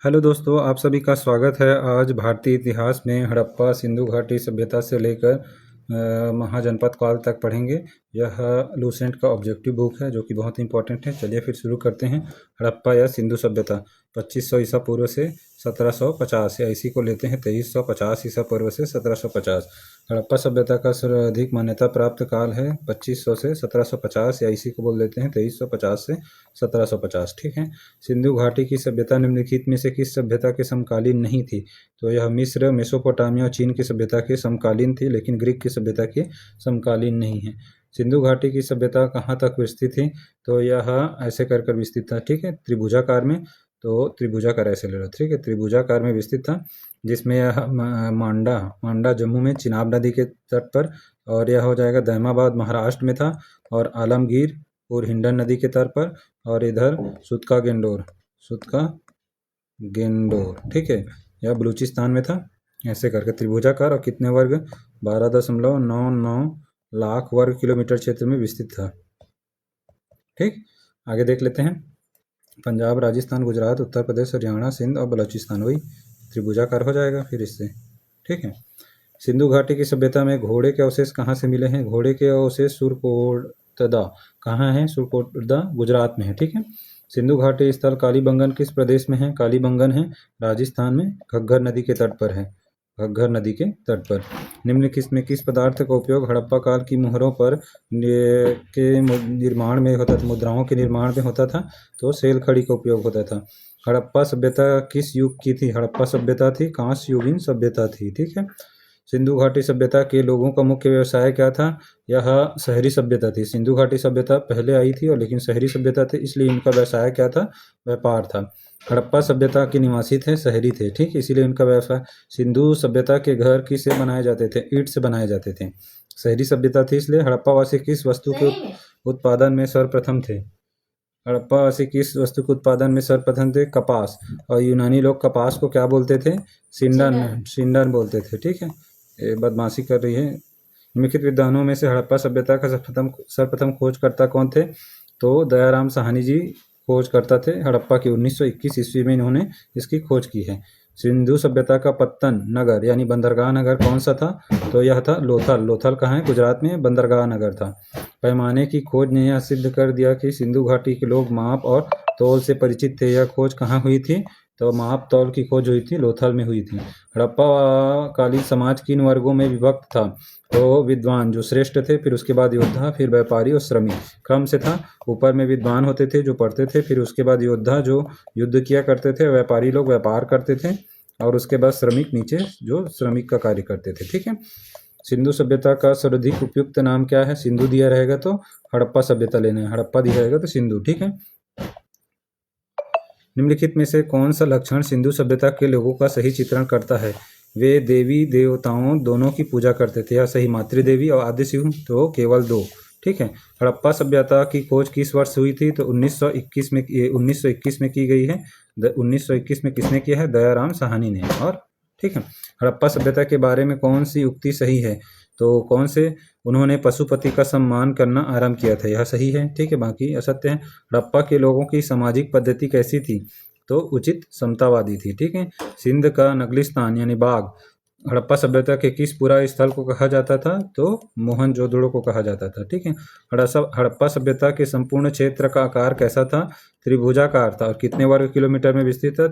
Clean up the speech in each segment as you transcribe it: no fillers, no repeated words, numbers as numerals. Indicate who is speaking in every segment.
Speaker 1: Hello दोस्तों, आप सभी का स्वागत है। आज भारतीय इतिहास में हड़प्पा सिंधु घाटी सभ्यता से लेकर महाजनपद काल तक पढ़ेंगे। यह लूसेंट का ऑब्जेक्टिव बुक है जो कि बहुत इंपॉर्टेंट है। चलिए फिर शुरू करते हैं। हड़प्पा या सिंधु सभ्यता 2500 ईसा पूर्व से 1750 या इसी को लेते हैं 2350 ईसा पूर्व से 1750। हड़प्पा सभ्यता का सर्वाधिक मान्यता प्राप्त काल है 2500 से 1750 या इसी को बोल देते हैं 2350 से 1750। ठीक है। सिंधु घाटी की सभ्यता निम्नलिखित में से किस सभ्यता के समकालीन नहीं थी? तो यह मिस्र, मेसोपोटामिया और चीन की सभ्यता के समकालीन थी, लेकिन ग्रीक की सभ्यता के समकालीन नहीं है। सिंधु घाटी की सभ्यता कहाँ तक विस्तृत थी? तो यह ऐसे कर कर विस्तृत था। ठीक है, त्रिभुजाकार में। तो त्रिभुजाकार ऐसे ले लो। ठीक है, त्रिभुजाकार में विस्तृत था, जिसमें यह मांडा जम्मू में चिनाब नदी के तट पर, और यह हो जाएगा दैमाबाद महाराष्ट्र में था, और आलमगीर और हिंडन नदी के तट पर, और इधर सुतका गेंडोर। ठीक है, यह बलूचिस्तान में था। ऐसे करके त्रिभुजाकार, और कितने वर्ग? 12.99 लाख वर्ग किलोमीटर क्षेत्र में विस्तृत था। ठीक, आगे देख लेते हैं। पंजाब, राजस्थान, गुजरात, उत्तर प्रदेश, हरियाणा, सिंध और बलूचिस्तान, वही त्रिभुजाकार हो जाएगा फिर इससे। ठीक है। सिंधु घाटी की सभ्यता में घोड़े के अवशेष कहाँ से मिले हैं? घोड़े के अवशेष सुरकोटदा कहाँ है? सुरकोटदा गुजरात में है। ठीक है। सिंधु घाटी स्थल कालीबंगन किस प्रदेश में है? कालीबंगन है राजस्थान में, घग्गर नदी के तट पर है। घग्गर नदी के तट पर। निम्नलिखित में किस पदार्थ का उपयोग हड़प्पा काल की मोहरों पर के निर्माण में होता था, मुद्राओं के निर्माण में होता था? तो सेल खड़ी का उपयोग होता था। हड़प्पा सभ्यता किस युग की थी? हड़प्पा सभ्यता थी कांस्य युगीन सभ्यता थी। ठीक है। सिंधु घाटी सभ्यता के लोगों का मुख्य व्यवसाय क्या था? यह शहरी सभ्यता थी। सिंधु घाटी सभ्यता पहले आई थी, और लेकिन शहरी सभ्यता थी, इसलिए इनका व्यवसाय क्या था? व्यापार था। हड़प्पा सभ्यता के निवासी थे, शहरी थे। ठीक, इसीलिए इनका व्यवसाय। सिंधु सभ्यता के घर किससे बनाए जाते थे? ईंट से बनाए जाते थे। शहरी सभ्यता थी, इसलिए हड़प्पावासी किस वस्तु के उत्पादन में सर्वप्रथम थे? हड़प्पावासी किस वस्तु के उत्पादन में सर्वप्रथम थे? कपास। और यूनानी लोग कपास को क्या बोलते थे? सिंडन बोलते थे। ठीक है, ये बदमाशी कर रही है। निम्नलिखित विद्वानों में से हड़प्पा सभ्यता का सर्वप्रथम खोजकर्ता कौन थे? तो दयाराम साहनी जी खोजकर्ता थे। हड़प्पा की 1921 ईस्वी में इन्होंने इसकी खोज की है। सिंधु सभ्यता का पत्तन नगर यानी बंदरगाह नगर कौन सा था? तो यह था लोथल। लोथल कहाँ है? गुजरात में बंदरगाह नगर था। पैमाने की खोज ने यह सिद्ध कर दिया कि सिंधु घाटी के लोग माप और तौल से परिचित थे। यह खोज कहाँ हुई थी? तो माप तौल की खोज हुई थी, लोथल में हुई थी। हड़प्पा कालीन समाज किन वर्गों में विभक्त था? तो विद्वान जो श्रेष्ठ थे, फिर उसके बाद योद्धा, फिर व्यापारी और श्रमिक, क्रम से था। ऊपर में विद्वान होते थे जो पढ़ते थे, फिर उसके बाद योद्धा जो युद्ध किया करते थे, व्यापारी लोग व्यापार करते थे, और उसके बाद श्रमिक नीचे जो श्रमिक का कार्य करते थे। ठीक है। सिंधु सभ्यता का सर्वाधिक उपयुक्त नाम क्या है? सिंधु दिया रहेगा तो हड़प्पा सभ्यता लेना है, हड़प्पा दिया रहेगा तो सिंधु। ठीक है। निम्नलिखित में से कौन सा लक्षण सिंधु सभ्यता के लोगों का सही चित्रण करता है? वे देवी देवताओं दोनों की पूजा करते थे। या सही मातृदेवी और आद्य शिव, तो केवल दो। ठीक है। हड़प्पा सभ्यता की खोज किस वर्ष हुई थी? तो 1921 में 1921 में की गई है। 1921 में किसने किया है? दयाराम साहनी ने। और ठीक है, हड़प्पा सभ्यता के बारे में कौन सी उक्ति सही है? तो कौन से? उन्होंने पशुपति का सम्मान करना आरंभ किया था, यह सही है। ठीक है, बाकी असत्य है। हड़प्पा के लोगों की सामाजिक पद्धति कैसी थी? तो उचित समतावादी थी। ठीक है। सिंध का नगलिस्तान यानी बाग हड़प्पा सभ्यता के किस पुरा स्थल को कहा जाता था? तो मोहनजोदड़ो को कहा जाता था। ठीक है। हड़प्पा सभ्यता के संपूर्ण क्षेत्र का आकार कैसा था? त्रिभुजाकार था। और कितने वर्ग किलोमीटर में विस्तृत था?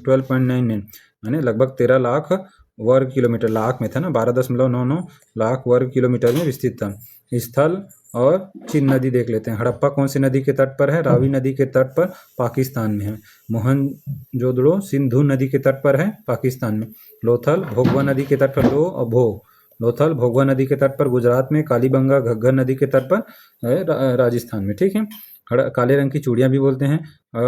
Speaker 1: 12.99 यानी लगभग 13 लाख वर्ग किलोमीटर। लाख में था ना, 12.99 लाख वर्ग किलोमीटर में विस्तृत था। स्थल और चिन नदी देख लेते हैं। हड़प्पा कौन सी नदी के तट पर है? रावी नदी के तट पर, पाकिस्तान में है। मोहनजोदड़ो सिंधु नदी के तट पर है, पाकिस्तान में। लोथल भोगवा नदी के तट पर, लो और भो। लोथल भोगवा नदी के तट पर गुजरात में, कालीबंगा घग्गर नदी के तट पर राजस्थान में। ठीक है। काले रंग की चूड़ियाँ भी बोलते हैं।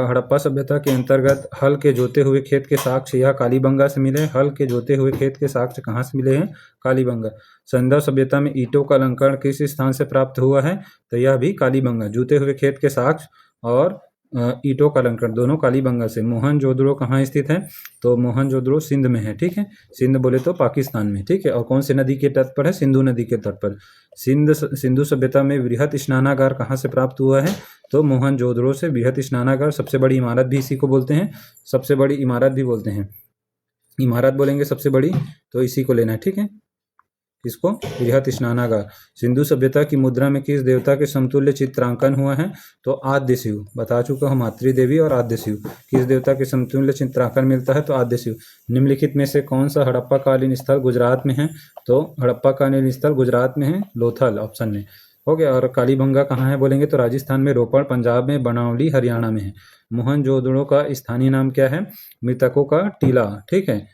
Speaker 1: हड़प्पा सभ्यता के अंतर्गत हल के जोते हुए खेत के साक्ष्य यह कालीबंगा से मिले। हल के जोते हुए खेत के साक्ष्य कहाँ से मिले हैं? कालीबंगा। सिंधु सभ्यता में ईंटों का अलंकरण किस स्थान से प्राप्त हुआ है? तो यह भी कालीबंगा। जूते हुए खेत के साक्ष्य और ईंटों का अलंकरण दोनों कालीबंगा से। मोहनजोदड़ो कहाँ स्थित है? तो मोहनजोदड़ो सिंध में है, ठीक है। सिंध बोले तो पाकिस्तान में, ठीक है। और कौन से नदी के तट पर है? सिंधु नदी के तट पर। सिंधु सभ्यता में वृहत स्नानागार कहाँ से प्राप्त हुआ है? तो मोहनजोदड़ो से वृहत स्नानागार, सबसे बड़ी इमारत भी इसी को बोलते हैं, सबसे बड़ी इमारत भी बोलते हैं। इमारत बोलेंगे सबसे बड़ी, तो इसी को लेना है, ठीक है। इसको बृहत स्नानागार। सिंधु सभ्यता की मुद्रा में किस देवता के समतुल्य चित्रांकन हुआ है? तो आद्य शिव, बता चुका हूँ, मातृ देवी और आद्य शिव। किस देवता के समतुल्य चित्रांकन मिलता है? तो आद्य शिव। निम्नलिखित में से कौन सा हड़प्पा कालीन स्थल गुजरात में है? तो हड़प्पा कालीन स्थल गुजरात में है, लोथल ऑप्शन में हो गया। और कालीबंगा कहाँ है बोलेंगे तो राजस्थान में, रोपड़ पंजाब में, बनावली हरियाणा में है। मोहनजोदड़ो का स्थानीय नाम क्या है? मृतकों का टीला, ठीक है।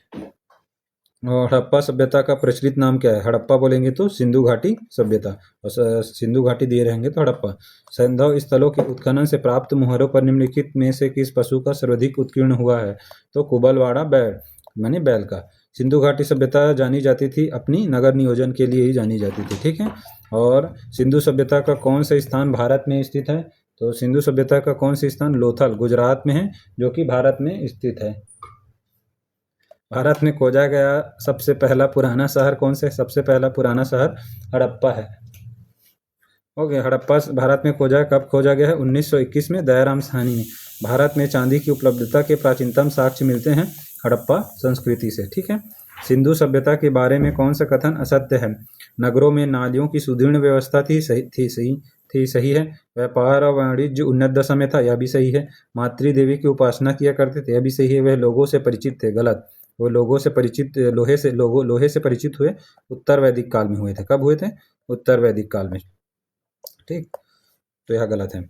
Speaker 1: और हड़प्पा सभ्यता का प्रचलित नाम क्या है? हड़प्पा बोलेंगे तो सिंधु घाटी सभ्यता, और सिंधु घाटी दिए रहेंगे तो हड़प्पा। संभव स्थलों के उत्खनन से प्राप्त मुहरों पर निम्नलिखित में से किस पशु का सर्वाधिक उत्कीर्ण हुआ है? तो कुबलवाड़ा बैल, माने बैल का। सिंधु घाटी सभ्यता जानी जाती थी अपनी नगर नियोजन के लिए ही जानी जाती थी, ठीक है। और सिंधु सभ्यता का कौन सा स्थान भारत में स्थित है? तो सिंधु सभ्यता का कौन सा स्थान? लोथल गुजरात में है, जो कि भारत में स्थित है। भारत में खोजा गया सबसे पहला पुराना शहर कौन सा है? सबसे पहला पुराना शहर हड़प्पा है। ओके, हड़प्पा भारत में कब खोजा गया है? 1921 में, दयाराम साहनी ने। भारत में चांदी की उपलब्धता के प्राचीनतम साक्ष्य मिलते हैं हड़प्पा संस्कृति से, ठीक है। सिंधु सभ्यता के बारे में कौन सा कथन असत्य है? नगरों में नालियों की सुदृढ़ व्यवस्था थी, सही है। व्यापार और वाणिज्य उन्नत दशा में था, यह भी सही है। मातृ देवी की उपासना किया करते थे, यह भी सही है। वह लोगों से परिचित थे, गलत। वो लोहे से परिचित हुए उत्तर वैदिक काल में हुए थे। कब हुए थे? उत्तर वैदिक काल में, ठीक। तो यह गलत है।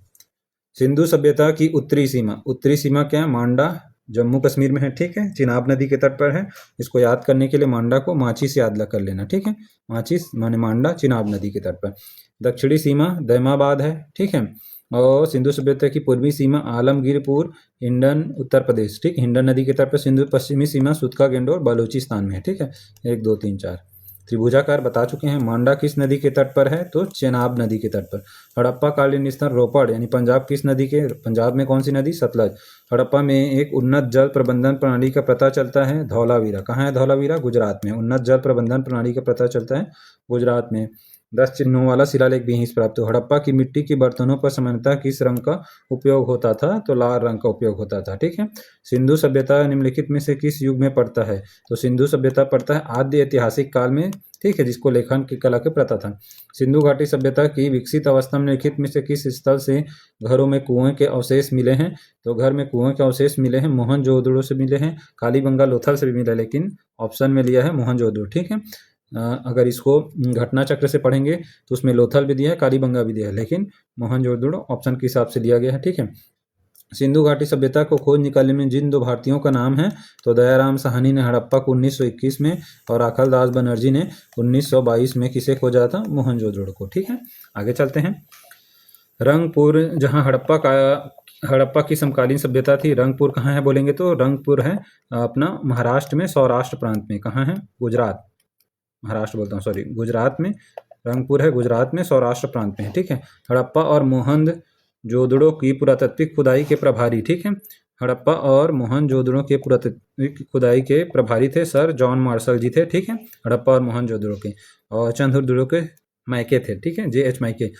Speaker 1: सिंधु सभ्यता की उत्तरी सीमा क्या है? मांडा जम्मू कश्मीर में है, ठीक है। चिनाब नदी के तट पर है। इसको याद करने के लिए मांडा को माची से याद कर लेना, ठीक है। माचिस माने मांडा, चिनाब नदी के तट पर। दक्षिणी सीमा दैमाबाद है, ठीक है। और सिंधु सभ्यता की पूर्वी सीमा आलमगीरपुर, हिंडन उत्तर प्रदेश, ठीक। हिंडन नदी के तट पर। सिंधु पश्चिमी सीमा सुतका गेंडोर बलूचिस्तान में है, ठीक है। 1 2 3 4 त्रिभुजाकार बता चुके हैं। मांडा किस नदी के तट पर है? तो चेनाब नदी के तट पर। हड़प्पा कालीन स्थल रोपड़ यानी पंजाब किस नदी के? पंजाब में कौन सी नदी? सतलज। हड़प्पा में एक उन्नत जल प्रबंधन प्रणाली का पता चलता है, धौलावीरा। कहाँ है धौलावीरा? गुजरात में। उन्नत जल प्रबंधन प्रणाली का पता चलता है गुजरात में। 10 चिन्हों वाला शिलालेख भी यहीं से प्राप्त हुआ। हड़प्पा की मिट्टी के बर्तनों पर सामान्यतः किस रंग का उपयोग होता था? तो लाल रंग का उपयोग होता था, ठीक है। सिंधु सभ्यता निम्नलिखित में से किस युग में पड़ता है? तो सिंधु सभ्यता पड़ता है आद्य ऐतिहासिक काल में, ठीक है, जिसको लेखन की कला के प्रथा था। सिंधु घाटी सभ्यता की विकसित अवस्था में निम्नलिखित में से किस स्थल से घरों में कुएं के अवशेष मिले हैं? तो घर में कुएं के अवशेष मिले हैं मोहनजोदड़ो से मिले हैं, कालीबंगा लोथल से भी मिले, लेकिन ऑप्शन में लिया है मोहनजोदड़ो, ठीक है। अगर इसको घटना चक्र से पढ़ेंगे तो उसमें लोथल भी दिया है, कालीबंगा भी दिया है, लेकिन मोहनजोदड़ो ऑप्शन के हिसाब से लिया गया है, ठीक है। सिंधु घाटी सभ्यता को खोज निकालने में जिन 2 भारतीयों का नाम है, तो दयाराम साहनी ने हड़प्पा को 1921 में और अखिल दास बनर्जी ने 1922 में किसे खोजा था? मोहनजोदड़ो को, ठीक है। आगे चलते हैं। रंगपुर, जहां हड़प्पा की समकालीन सभ्यता थी। रंगपुर कहाँ है बोलेंगे तो रंगपुर है अपना महाराष्ट्र में, सौराष्ट्र प्रांत में। कहाँ है? गुजरात, महाराष्ट्र बोलता हूँ, सॉरी, गुजरात में। रंगपुर है गुजरात में, सौराष्ट्र प्रांत में है, ठीक है। हड़प्पा और मोहनजोदड़ो की पुरातात्विक खुदाई के प्रभारी, ठीक है। हड़प्पा और मोहनजोदड़ो के पुरातात्विक खुदाई के प्रभारी थे सर जॉन मार्शल जी थे, ठीक है। हड़प्पा और मोहनजोदड़ो के, और चंद्रदुर्ग के मायके थे, ठीक है, JH मायके।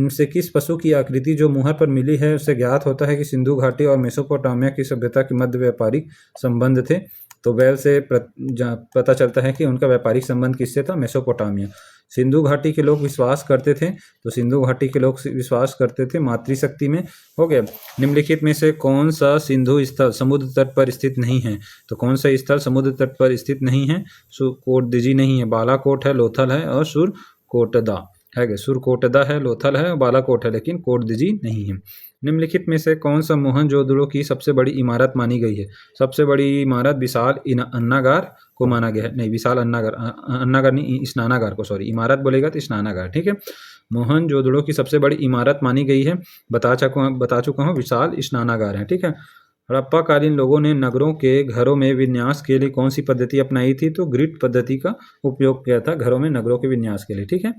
Speaker 1: से किस पशु की आकृति जो मुहर पर मिली है उससे ज्ञात होता है कि सिंधु घाटी और मेसोपोटामिया की सभ्यता के मध्य व्यापारिक संबंध थे? तो बैल से पता चलता है कि उनका व्यापारिक संबंध किससे था? मेसोपोटामिया। सिंधु घाटी के लोग विश्वास करते थे, तो सिंधु घाटी के लोग विश्वास करते थे मातृशक्ति में, हो गया। निम्नलिखित में से कौन सा सिंधु स्थल समुद्र तट पर स्थित नहीं है? तो कौन सा स्थल समुद्र तट पर स्थित नहीं है? कोटदिजी नहीं है, बालाकोट है, लोथल है और सुरकोटदा है। सुरकोटदा है, लोथल है और बालाकोट है, लेकिन कोटदिजी नहीं है। निम्नलिखित में से कौन सा मोहनजोदड़ो की सबसे बड़ी इमारत मानी गई है? सबसे बड़ी इमारत विशाल अन्नागार को माना गया है। नहीं, विशाल अन्नागार नहीं, स्नानागार को, सॉरी, इमारत बोलेगा तो स्नानागार, ठीक है। मोहनजोदड़ो की सबसे बड़ी इमारत मानी गई है, बता चुका हूँ, विशाल स्नानागार है, ठीक है। हड़प्पा कालीन लोगों ने नगरों के घरों में विन्यास के लिए कौन सी पद्धति अपनाई थी? तो ग्रिड पद्धति का उपयोग किया था घरों में नगरों के विन्यास के लिए, ठीक है।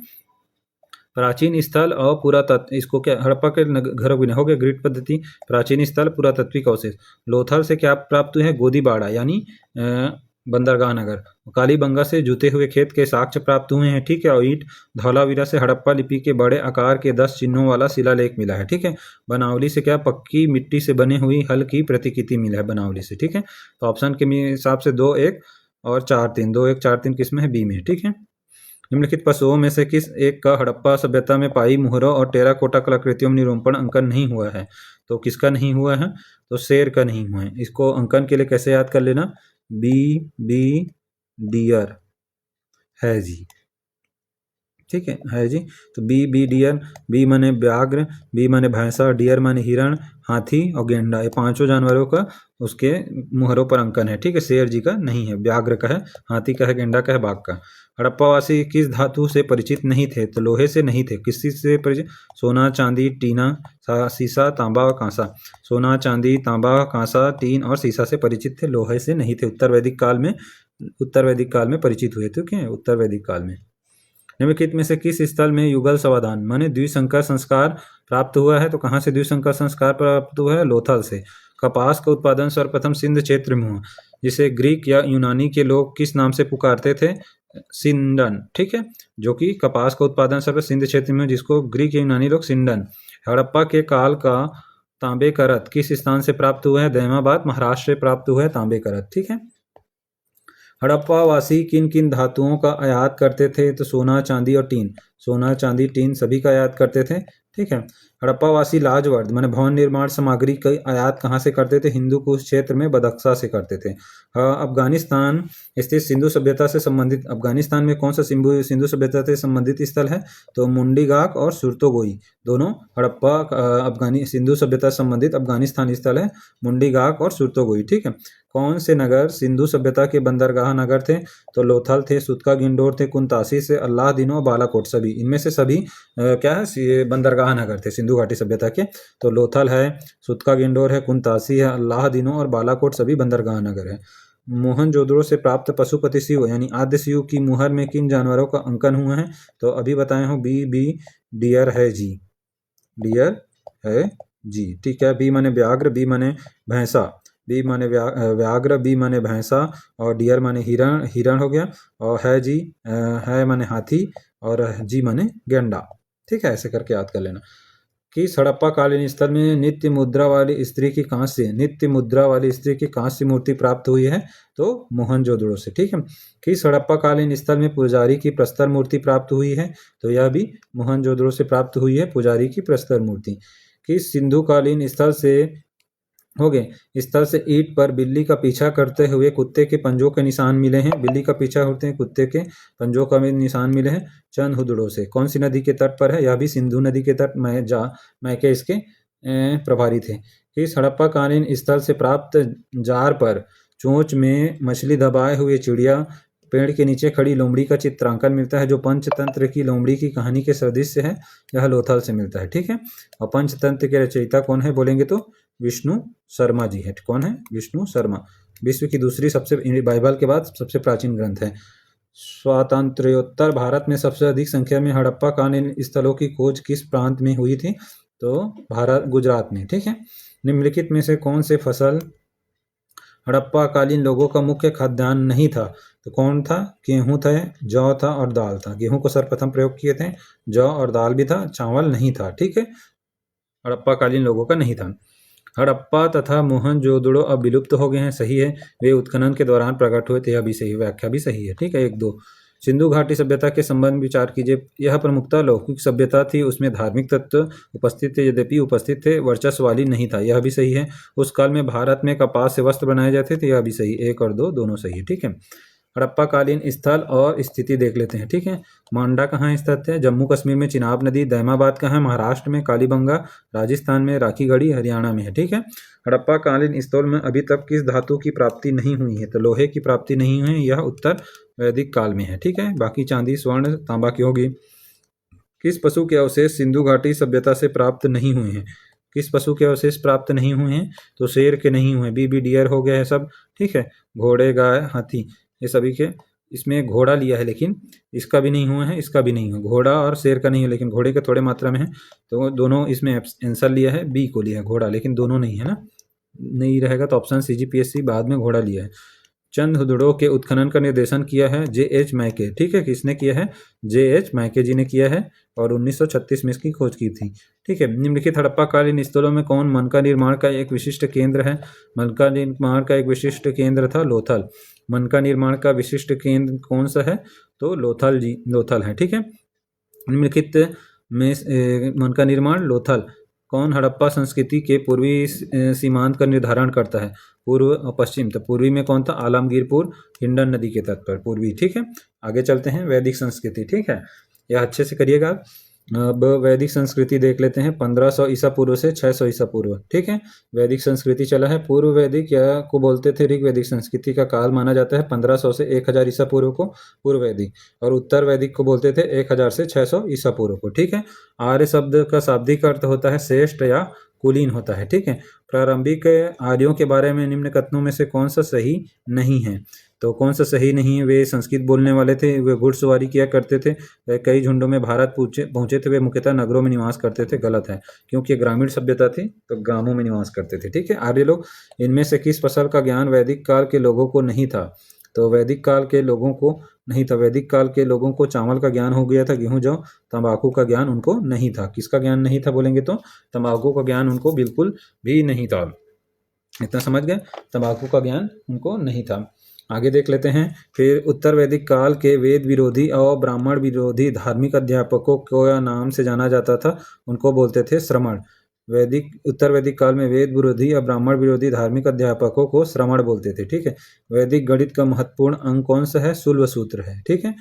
Speaker 1: प्राचीन स्थल और पुरातत्व, इसको क्या हड़प्पा के घरों की हो गया ग्रिड पद्धति। प्राचीन स्थल पुरातत्विक अवशेष, लोथल से क्या प्राप्त हुए हैं, गोदीबाड़ा यानी बंदरगाह नगर। कालीबंगा से जुते हुए खेत के साक्ष्य प्राप्त हुए हैं, ठीक है। और ईंट धौलावीरा से हड़प्पा लिपि के बड़े आकार के 10 चिन्हों वाला शिलालेख मिला है, ठीक है। बनावली से क्या पक्की मिट्टी से बनी हुई हल की प्रतिकृति मिला है बनावली से, ठीक है। तो ऑप्शन के हिसाब से 2, 1 और 4, 3, 2, 1, 4, 3 किस में है, बी में, ठीक है। निम्नलिखित पशुओं में से किस एक का हड़प्पा सभ्यता में पाई मुहरों और टेराकोटा कलाकृतियों में निरूपण अंकन नहीं हुआ है? तो किसका नहीं हुआ है, तो शेर का नहीं हुआ है। इसको अंकन के लिए कैसे याद कर लेना, बी डियर है जी, ठीक है जी। तो बी डियर, बी माने व्याघ्र, बी माने भैंसा, डियर माने हिरण, हाथी और गेंडा, ये पांचों जानवरों का उसके मुहरों पर अंकन है, ठीक है। शेर जी का नहीं है, व्याघ्र का है, हाथी का है, गेंडा का है, बाघ का। हड़प्पावासी किस धातु से परिचित नहीं थे, तो लोहे से नहीं थे। किस चीज से परिचित, सोना, चांदी, टीना, सीसा, तांबा और कांसा। सोना, चांदी, तांबा, कांसा, टीन और सीसा से परिचित थे, लोहे से नहीं थे। उत्तर वैदिक काल में परिचित हुए थे, क्या उत्तर वैदिक काल में। निम्नलिखित में से किस स्थल में युगल समाधान माने द्विसंकर संस्कार प्राप्त हुआ है, तो कहाँ से द्विसंकर संस्कार प्राप्त हुआ है, लोथल से। कपास का उत्पादन सर्वप्रथम सिंध क्षेत्र में हुआ, जिसे ग्रीक या यूनानी के लोग किस नाम से पुकारते थे, सिंडन, ठीक है। जो कि कपास का उत्पादन सर्वप्रथम सिंध क्षेत्र में, जिसको ग्रीक या यूनानी लोग सिंडन। हड़प्पा के काल का तांबे का रथ किस स्थान से प्राप्त हुआ है, दैमाबाद महाराष्ट्र से प्राप्त हुआ है तांबे का रथ, ठीक है। हड़प्पावासी किन किन धातुओं का आयात करते थे, तो सोना, चांदी और टीन। सोना, चांदी, टीन सभी का आयात करते थे, ठीक है। हड़प्पावासी लाजवर्द माने भवन निर्माण सामग्री का आयात कहाँ से करते थे, हिंदू कुश क्षेत्र में बदख्शा से करते थे। अफगानिस्तान स्थित सिंधु सभ्यता से संबंधित, अफगानिस्तान में कौन सा सिंधु सभ्यता से संबंधित स्थल है, तो मुंडीगाक और सुरतोगोई, दोनों हड़प्पा अफगानी सिंधु सभ्यता से संबंधित अफगानिस्तान स्थल है, मुंडीगाक और सुरतोगोई, ठीक है। कौन से नगर सिंधु सभ्यता के बंदरगाह नगर थे, तो लोथल थे, सुतका गिंडोर थे, कुंतासी से अल्लाहदीनो, बालाकोट, सभी इनमें से सभी क्या है बंदरगाह नगर थे सिंधु घाटी सभ्यता के। तो लोथल है, सुतका गिंडोर है, कुंतासी है, अल्लाहदीनो और बालाकोट सभी बंदरगाह नगर है। मोहनजोदड़ो से प्राप्त पशुपति शिव यानी आद्य शिव की मुहर में किन जानवरों का अंकन हुआ है, तो अभी बताए हो बी डियर है जी, डियर है जी, ठीक है। बी माने व्याघ्र, बी माने भैंसा, बी माने व्याघ्र, बी माने भैंसा और डियर माने हिरण हो गया, और है जी है माने हाथी और जी माने गेंडा, ठीक है। ऐसे करके याद कर लेना। किस हड़प्पा कालीन स्थल में नित्य मुद्रा वाली स्त्री की कांस्य मूर्ति प्राप्त हुई है, तो मोहनजोदड़ो से, ठीक है। किस हड़प्पा कालीन स्थल में पुजारी की प्रस्तर मूर्ति प्राप्त हुई है, तो यह भी मोहनजोदड़ो से प्राप्त हुई है, पुजारी की प्रस्तर मूर्ति। किस सिंधु कालीन स्थल से स्थल से ईंट पर बिल्ली का पीछा करते हुए कुत्ते के पंजों के निशान मिले हैं, बिल्ली का पीछा होते हैं कुत्ते के पंजों का निशान मिले हैं, चंदहुदड़ो से। कौन सी नदी के तट पर है, यह भी सिंधु नदी के तट मैके इसके प्रभारी थे। इस हड़प्पा कालीन स्थल से प्राप्त जार पर चोंच में मछली दबाए हुए चिड़िया, पेड़ के नीचे खड़ी लोमड़ी का चित्रांकन मिलता है, जो पंचतंत्र की लोमड़ी की कहानी के सदृश है, यह लोथल से मिलता है, ठीक है। और पंचतंत्र के रचयिता कौन है बोलेंगे तो विष्णु शर्मा जी है। कौन है, विष्णु शर्मा। विश्व की दूसरी सबसे बाइबल के बाद सबसे प्राचीन ग्रंथ है। स्वातंत्र्योत्तर भारत में सबसे अधिक संख्या में हड़प्पा कालीन स्थलों की खोज किस प्रांत में हुई थी, तो भारत गुजरात में, ठीक है। निम्नलिखित में से कौन से फसल हड़प्पा कालीन लोगों का मुख्य खाद्यान्न नहीं था, तो कौन था, गेहूं था, जौ था और दाल था। गेहूं को सर्वप्रथम प्रयोग किए थे, जौ और दाल भी था, चावल नहीं था, ठीक है। हड़प्पा कालीन लोगों का नहीं था। हड़प्पा तथा मोहनजोदड़ो अब विलुप्त हो गए हैं, सही है, वे उत्खनन के दौरान प्रकट हुए थे, यह भी सही, व्याख्या भी सही है, ठीक है। 1, 2 सिंधु घाटी सभ्यता के संबंध में विचार कीजिए। यह प्रमुखतः लौकिक सभ्यता थी, उसमें धार्मिक तत्व उपस्थित थे, यद्यपि उपस्थित थे, वर्चस्व वाली नहीं था, यह भी सही है। उस काल में भारत में कपास से वस्त्र बनाए जाते थे, यह भी सही, 1 और 2 दोनों सही है, ठीक है। हड़प्पा कालीन स्थल और स्थिति देख लेते हैं, ठीक है। मांडा कहाँ स्थित है, जम्मू कश्मीर में, चिनाब नदी। दैमाबाद कहाँ है, महाराष्ट्र में। कालीबंगा राजस्थान में। राखीगढ़ी हरियाणा में है, ठीक है। हड़प्पा कालीन स्थल में अभी तक किस धातु की प्राप्ति नहीं हुई है, तो लोहे की प्राप्ति नहीं हुई है, यह उत्तर वैदिक काल में है, ठीक है। बाकी चांदी, स्वर्ण, तांबा की होगी। किस पशु के अवशेष सिंधु घाटी सभ्यता से प्राप्त नहीं हुए हैं, किस पशु के अवशेष प्राप्त नहीं हुए हैं, तो शेर के नहीं हुए, बी डियर हो गया है सब, ठीक है। घोड़े, गाय, हाथी, ये सभी के इसमें घोड़ा लिया है, लेकिन इसका भी नहीं हुआ है, इसका भी नहीं हुआ, घोड़ा और शेर का नहीं है, लेकिन घोड़े के थोड़े मात्रा में है, तो दोनों इसमें आंसर लिया है, बी को लिया है घोड़ा, लेकिन दोनों नहीं है ना, नहीं रहेगा तो ऑप्शन CGPSC बाद में घोड़ा लिया है। चंद हुदड़ों के उत्खनन का निर्देशन किया है JH मैके, ठीक है, किसने किया है, JH मैके जी ने किया है, और 1936 में इसकी खोज की थी, ठीक है। निम्नलिखित हड़प्पा कालीन स्थलों में कौन मनका निर्माण का एक विशिष्ट केंद्र है, मनका निर्माण का एक विशिष्ट केंद्र था लोथल, मनका निर्माण का विशिष्ट केंद्र कौन सा है, तो लोथल जी, लोथल है, ठीक है। निम्नलिखित में मनका निर्माण लोथल कौन हड़प्पा संस्कृति के पूर्वी सीमांत का निर्धारण करता है, पूर्व और पश्चिम, तो पूर्वी में कौन था, आलमगीरपुर, हिंडन नदी के तट पर, पूर्वी, ठीक है। आगे चलते हैं, वैदिक संस्कृति, ठीक है, यह अच्छे से करिएगा आप। अब वैदिक संस्कृति देख लेते हैं, 1500 ईसा पूर्व से 600 ईसा पूर्व, ठीक है, वैदिक संस्कृति चला है। पूर्व वैदिक या को बोलते थे ऋग वैदिक संस्कृति का काल माना जाता है 1500 से 1000 ईसा पूर्व को पूर्व वैदिक, और उत्तर वैदिक को बोलते थे 1000 से 600 ईसा पूर्व को, ठीक है। आर्य शब्द का शाब्दिक अर्थ होता है श्रेष्ठ या कुलीन होता है, ठीक है। प्रारंभिक आर्यों के बारे में निम्न कथनों में से कौन सा सही नहीं है, तो कौन सा सही नहीं है, वे संस्कृत बोलने वाले थे, वे घुड़सवारी किया करते थे, वे कई झुंडों में भारत पहुंचे थे, वे मुख्यतः नगरों में निवास करते थे, गलत है, क्योंकि ग्रामीण सभ्यता थी तो ग्रामों में निवास करते थे, ठीक है। आर्य लोग, इनमें से किस फसल का ज्ञान वैदिक काल के लोगों को नहीं था, तो वैदिक काल के लोगों को नहीं था, वैदिक काल के लोगों को चावल का ज्ञान हो गया था, गेहूं जौ तंबाकू का ज्ञान उनको नहीं था। किसका ज्ञान नहीं था बोलेंगे तो तंबाकू का ज्ञान उनको बिल्कुल भी नहीं था, इतना समझ गए, तंबाकू का ज्ञान उनको नहीं था। आगे देख लेते हैं, फिर उत्तर वैदिक काल के वेद विरोधी और ब्राह्मण विरोधी धार्मिक अध्यापकों को या नाम से जाना जाता था, उनको बोलते थे श्रमण। उत्तर वैदिक काल में वेद विरोधी और ब्राह्मण विरोधी धार्मिक अध्यापकों को श्रमण बोलते थे, ठीक है। वैदिक गणित का महत्वपूर्ण अंग कौन सा है, शुल्ब सूत्र है, ठीक है।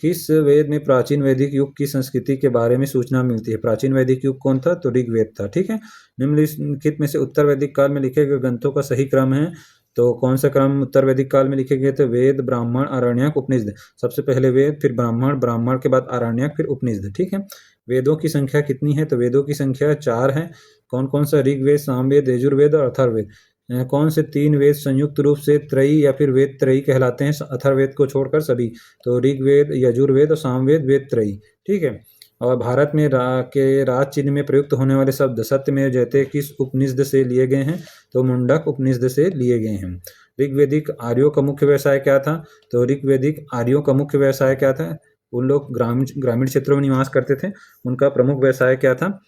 Speaker 1: किस वेद में प्राचीन वैदिक युग की संस्कृति के बारे में सूचना मिलती है, प्राचीन वैदिक युग कौन था, तो ऋग्वेद था, ठीक है। निम्नलिखित में से उत्तर वैदिक काल में लिखे गए ग्रंथों का सही क्रम है, तो कौन सा क्रम उत्तर वैदिक काल में लिखे गए थे, वेद, ब्राह्मण, आरण्यक, उपनिषद, सबसे पहले वेद, फिर ब्राह्मण, ब्राह्मण के बाद आरण्यक, फिर उपनिषद, ठीक है। वेदों की संख्या कितनी है, तो वेदों की संख्या 4 है, कौन कौन सा, ऋग्वेद, सामवेद, यजुर्वेद और अथर्ववेद। कौन से 3 वेद संयुक्त रूप से त्रयी या फिर वेद त्रयी कहलाते हैं, अथर्ववेद को छोड़कर सभी, तो ऋग्वेद, यजुर्वेद और सामवेद वेद त्रयी, ठीक है। और भारत में के राज चिन्ह में प्रयुक्त होने वाले शब्द सत्यमेव जयते किस उपनिषद से लिए गए हैं, तो मुंडक उपनिषद से लिए गए हैं। ऋग्वेदिक आर्यों का मुख्य व्यवसाय क्या था, तो ऋग्वेदिक आर्यों का मुख्य व्यवसाय क्या था, उन लोग ग्रामीण क्षेत्रों में निवास करते थे, उनका प्रमुख व्यवसाय क्या था,